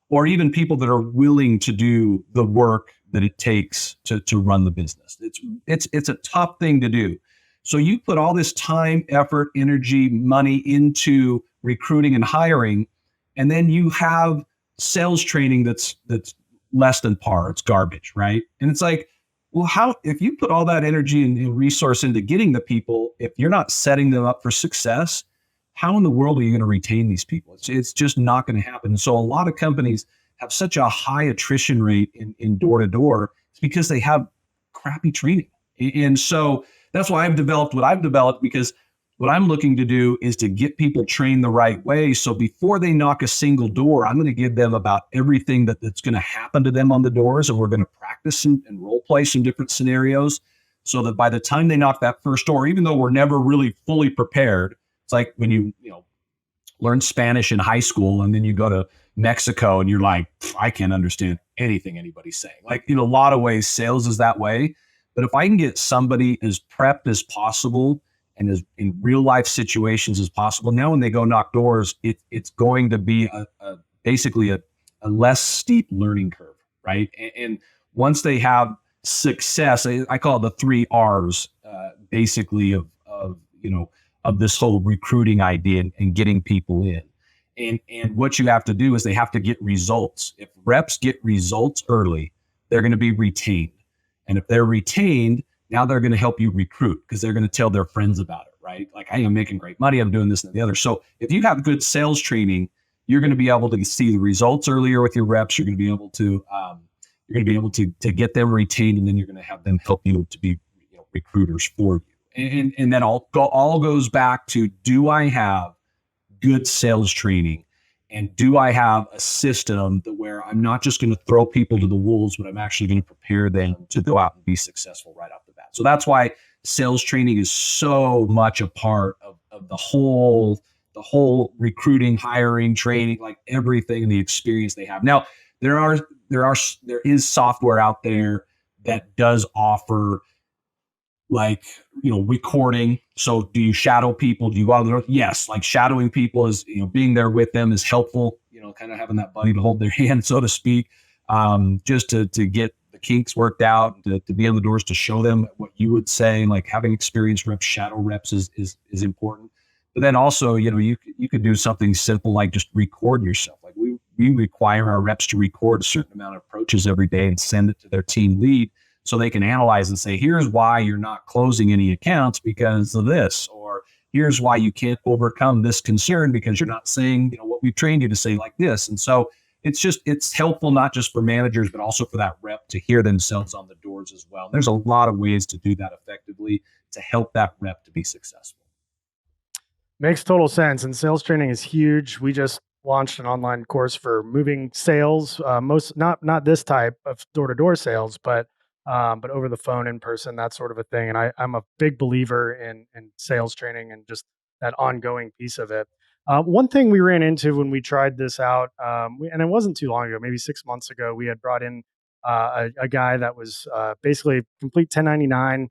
S2: or even people that are willing to do the work that it takes to run the business. It's a tough thing to do. So you put all this time, effort, energy, money into recruiting and hiring, and then you have sales training that's less than par. It's garbage, right? And it's like, well, how if you put all that energy and resource into getting the people, if you're not setting them up for success, how in the world are you going to retain these people? It's just not going to happen. And so a lot of companies have such a high attrition rate in door to door. It's because they have crappy training. And so that's why I've developed what I've developed, because what I'm looking to do is to get people trained the right way. So before they knock a single door, I'm going to give them about everything that's going to happen to them on the doors. And we're going to practice and role play some different scenarios so that by the time they knock that first door, even though we're never really fully prepared, it's like when you learn Spanish in high school and then you go to Mexico and you're like, I can't understand anything anybody's saying. Like in a lot of ways, sales is that way. But if I can get somebody as prepped as possible and as in real life situations as possible, now when they go knock doors, it's going to be basically a less steep learning curve, right? And once they have success, I call it the 3 R's, basically of this whole recruiting idea and getting people in. And what you have to do is they have to get results. If reps get results early, they're going to be retained. And if they're retained, now they're going to help you recruit because they're going to tell their friends about it, right? Like, I am making great money. I'm doing this and the other. So if you have good sales training, you're going to be able to see the results earlier with your reps. You're going to be able to get them retained, and then you're going to have them help you to be recruiters for you. And then all goes back to, do I have good sales training? And do I have a system that where I'm not just going to throw people to the wolves, but I'm actually going to prepare them to go out and be successful right off the bat? So that's why sales training is so much a part of the whole recruiting, hiring, training, like everything and the experience they have. Now, there is software out there that does offer recording. So do you shadow people? Do you go out there? Yes. Like shadowing people is, being there with them is helpful, kind of having that buddy to hold their hand, so to speak, just to get the kinks worked out, to be on the doors, to show them what you would say. Like having experienced reps, shadow reps is important. But then also, you could do something simple like just record yourself. Like we require our reps to record a certain amount of approaches every day and send it to their team lead so they can analyze and say, here's why you're not closing any accounts because of this, or here's why you can't overcome this concern because you're not saying, what we've trained you to say like this. And so it's helpful not just for managers, but also for that rep to hear themselves on the doors as well. There's a lot of ways to do that effectively to help that rep to be successful.
S1: Makes total sense. And sales training is huge. We just launched an online course for moving sales, not this type of door-to-door sales, but over the phone, in person, that sort of a thing. And I'm a big believer in sales training and just that ongoing piece of it. One thing we ran into when we tried this out, and it wasn't too long ago, maybe 6 months ago, we had brought in a guy that was basically complete 1099.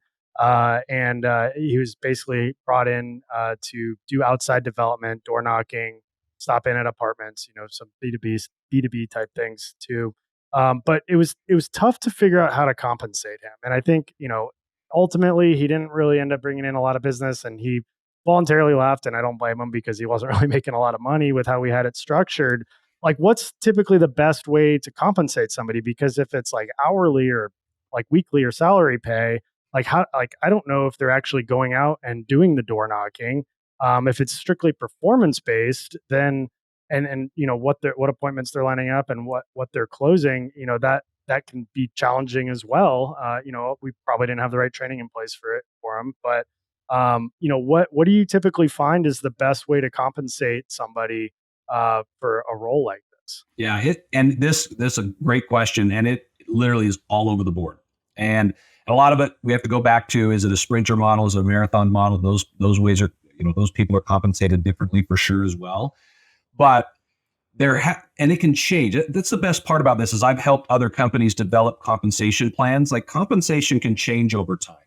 S1: And he was basically brought in to do outside development, door knocking, stop in at apartments, some B2B type things too. But it was tough to figure out how to compensate him. And I think, ultimately he didn't really end up bringing in a lot of business, and he voluntarily left, and I don't blame him because he wasn't really making a lot of money with how we had it structured. Like, what's typically the best way to compensate somebody? Because if it's like hourly or like weekly or salary pay, I don't know if they're actually going out and doing the door knocking. If it's strictly performance based, then and what appointments they're lining up and what they're closing, that can be challenging as well. We probably didn't have the right training in place for them, but what do you typically find is the best way to compensate somebody for a role like this?
S2: Yeah, this is a great question, and it literally is all over the board. And a lot of it we have to go back to: is it a sprinter model? Is it a marathon model? Those ways are, those people are compensated differently for sure as well. But and it can change. That's the best part about this is I've helped other companies develop compensation plans. Like, compensation can change over time,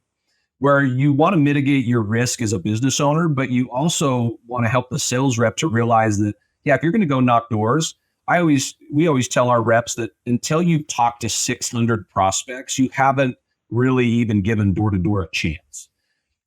S2: where you want to mitigate your risk as a business owner, but you also want to help the sales rep to realize that, yeah, if you're going to go knock doors, we always tell our reps that until you talk to 600 prospects, you haven't really even given door-to-door a chance.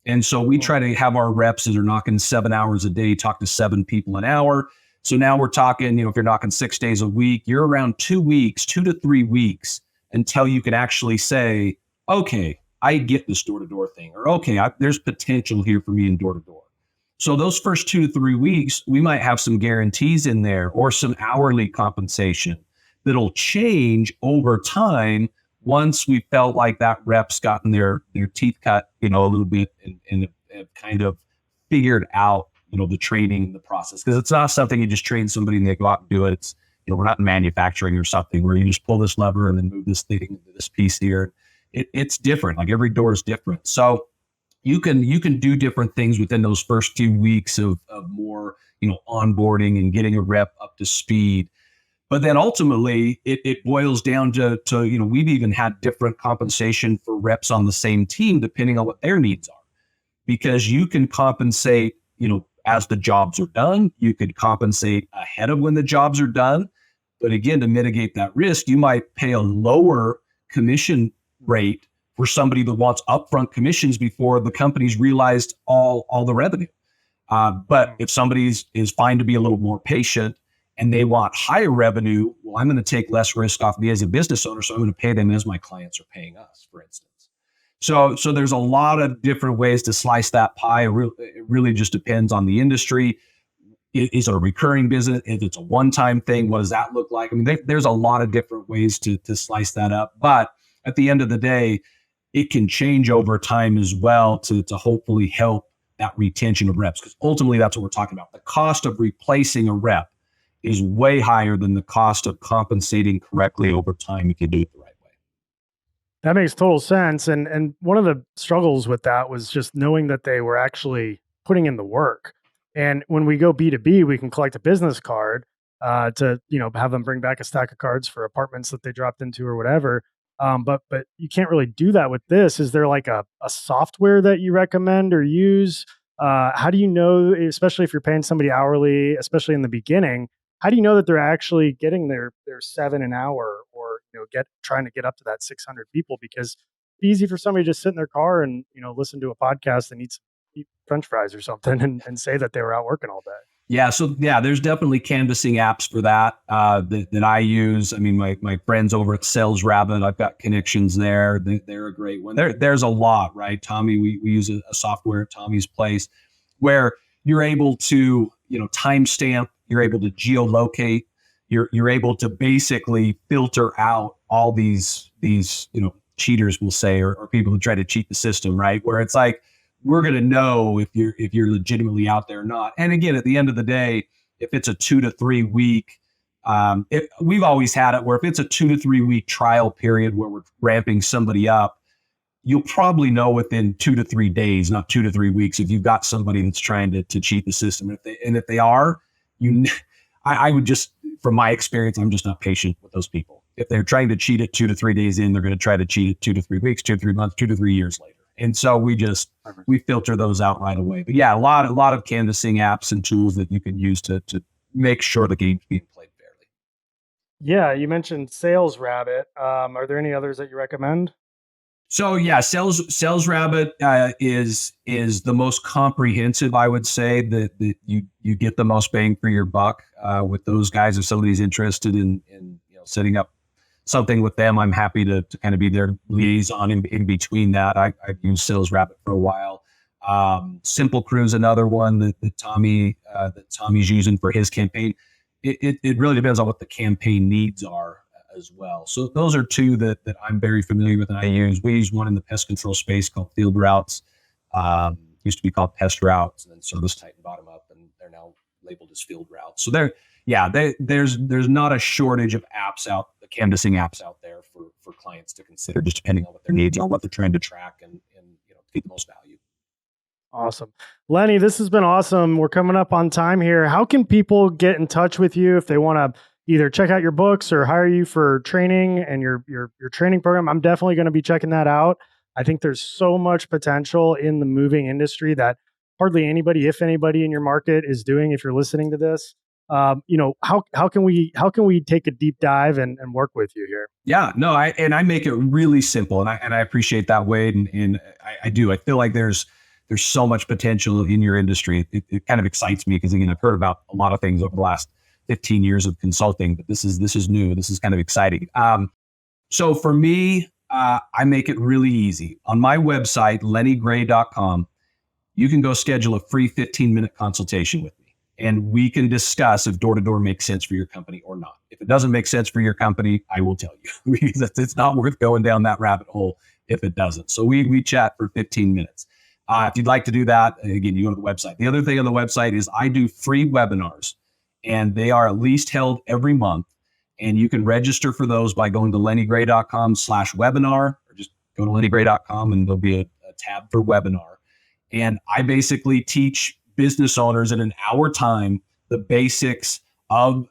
S2: And so we try to have our reps that are knocking 7 hours a day talk to 7 people an hour. So now we're talking, if you're knocking 6 days a week, you're around 2 to 3 weeks until you can actually say, okay, I get this door-to-door thing, or okay, there's potential here for me in door-to-door. So those first 2 to 3 weeks, we might have some guarantees in there or some hourly compensation that'll change over time once we felt like that rep's gotten their teeth cut, a little bit and have kind of figured out, the training, the process. Because it's not something you just train somebody and they go out and do it. It's, we're not in manufacturing or something where you just pull this lever and then move this thing into this piece here. It's different. Like, every door is different. So you can do different things within those first few weeks of more, onboarding and getting a rep up to speed. But then ultimately it boils down to, we've even had different compensation for reps on the same team, depending on what their needs are, because you can compensate, as the jobs are done. You could compensate ahead of when the jobs are done. But again, to mitigate that risk, you might pay a lower commission rate for somebody that wants upfront commissions before the company's realized all the revenue. But if somebody is fine to be a little more patient and they want higher revenue, well, I'm going to take less risk off me as a business owner, so I'm going to pay them as my clients are paying us, for instance. So there's a lot of different ways to slice that pie. It really just depends on the industry. Is it a recurring business? If it's a one-time thing, what does that look like? I mean, there's a lot of different ways to slice that up. But at the end of the day, it can change over time as well to hopefully help that retention of reps. Because ultimately, that's what we're talking about. The cost of replacing a rep is way higher than the cost of compensating correctly over time if you do it the right way.
S1: That makes total sense. And one of the struggles with that was just knowing that they were actually putting in the work. And when we go B2B, we can collect a business card to have them bring back a stack of cards for apartments that they dropped into or whatever. But you can't really do that with this. Is there like a software that you recommend or use? How do you know, especially if you're paying somebody hourly, especially in the beginning, how do you know that they're actually getting their 7 an hour or trying to get up to that 600 people, because it's easy for somebody to just sit in their car and, listen to a podcast and eat French fries or something and say that they were out working all day.
S2: Yeah. So there's definitely canvassing apps for that, that I use. I mean, my friends over at Sales Rabbit, I've got connections there. They're a great one. There's a lot, right? Tommy, we use a software at Tommy's place where you're able to, timestamp, you're able to geolocate, you're able to basically filter out all these, cheaters, we'll say, or people who try to cheat the system, right? Where it's like, we're going to know if you're legitimately out there or not. And again, at the end of the day, if it's a 2 to 3 week, we've always had it where if it's a 2 to 3 week trial period where we're ramping somebody up, you'll probably know within 2 to 3 days, not 2 to 3 weeks, if you've got somebody that's trying to cheat the system. If they are, I would just, from my experience, I'm just not patient with those people. If they're trying to cheat it 2 to 3 days in, they're going to try to cheat it 2 to 3 weeks, 2 to 3 months, 2 to 3 years later. And so we filter those out right away. But yeah, a lot of canvassing apps and tools that you can use to make sure the game's being played fairly.
S1: Yeah, you mentioned Sales Rabbit. Are there any others that you recommend?
S2: So yeah, Sales Rabbit is the most comprehensive, I would say, that you get the most bang for your buck with those guys. If somebody's interested in setting up something with them, I'm happy to kind of be their liaison in between that. I've used Sales Rabbit for a while. Simple Crew's another one that Tommy's using for his campaign. It really depends on what the campaign needs are as well. So those are two that I'm very familiar with and I use. We use one in the pest control space called Field Routes. Used to be called Pest Routes, and then Service Titan bought them up, and they're now labeled as Field Routes. So there's not a shortage of apps the canvassing apps out there for clients to consider, just depending on what their needs are, what they're trying to track and get the most value.
S1: Awesome. Lenny, this has been awesome. We're coming up on time here. How can people get in touch with you if they want to either check out your books or hire you for training and your training program? I'm definitely going to be checking that out. I think there's so much potential in the moving industry that hardly anybody, if anybody in your market, is doing. If you're listening to this, how can we take a deep dive and work with you here?
S2: Yeah, no, I make it really simple, and I appreciate that, Wade, and I do. I feel like there's so much potential in your industry. It kind of excites me because, again, I've heard about a lot of things over the last 15 years of consulting, but this is new. This is kind of exciting. So for me, I make it really easy. On my website, lennygray.com, you can go schedule a free 15-minute consultation with me, and we can discuss if door-to-door makes sense for your company or not. If it doesn't make sense for your company, I will tell you because it's not worth going down that rabbit hole if it doesn't. So we chat for 15 minutes. If you'd like to do that, again, you go to the website. The other thing on the website is I do free webinars, and they are at least held every month. And you can register for those by going to lennygray.com/webinar, or just go to lennygray.com and there'll be a tab for webinar. And I basically teach business owners in an hour time the basics of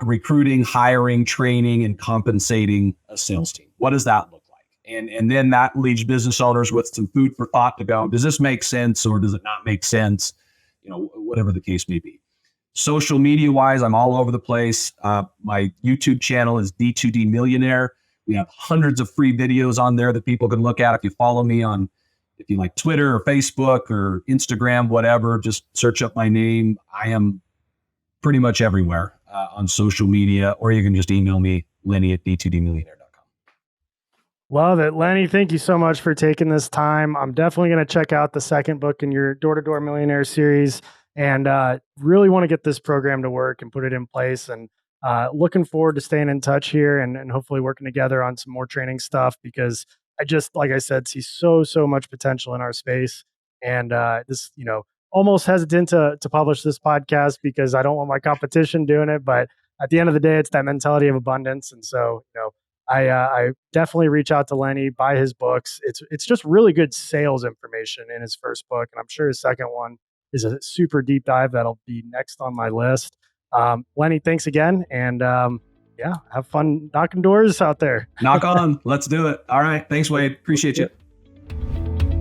S2: recruiting, hiring, training, and compensating a sales team. What does that look like? And then that leaves business owners with some food for thought to go, does this make sense or does it not make sense? Whatever the case may be. Social media wise, I'm all over the place. My YouTube channel is D2D Millionaire. We have hundreds of free videos on there that people can look at. If you follow me if you like Twitter or Facebook or Instagram, whatever, just search up my name. I am pretty much everywhere on social media, or you can just email me, lenny@d2dmillionaire.com.
S1: Love it. Lenny, thank you so much for taking this time. I'm definitely going to check out the second book in your Door-to-Door Millionaire series, and really want to get this program to work and put it in place. And looking forward to staying in touch here and hopefully working together on some more training stuff, because I just, like I said, see so much potential in our space. And this, almost hesitant to publish this podcast because I don't want my competition doing it. But at the end of the day, it's that mentality of abundance. And so, I definitely reach out to Lenny, buy his books. It's just really good sales information in his first book. And I'm sure his second one is a super deep dive that'll be next on my list. Lenny, thanks again. And have fun knocking doors out there.
S2: Knock on. Let's do it. All right. Thanks, Wade. Appreciate you.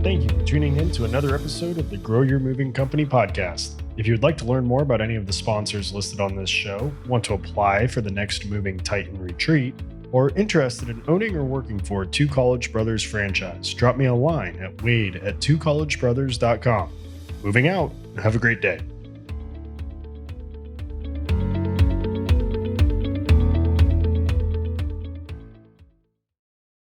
S1: Thank you for tuning in to another episode of the Grow Your Moving Company podcast. If you'd like to learn more about any of the sponsors listed on this show, want to apply for the next Moving Titan retreat, or interested in owning or working for a Two College Brothers franchise, drop me a line at wade@twocollegebrothers.com. Moving out. Have a great day.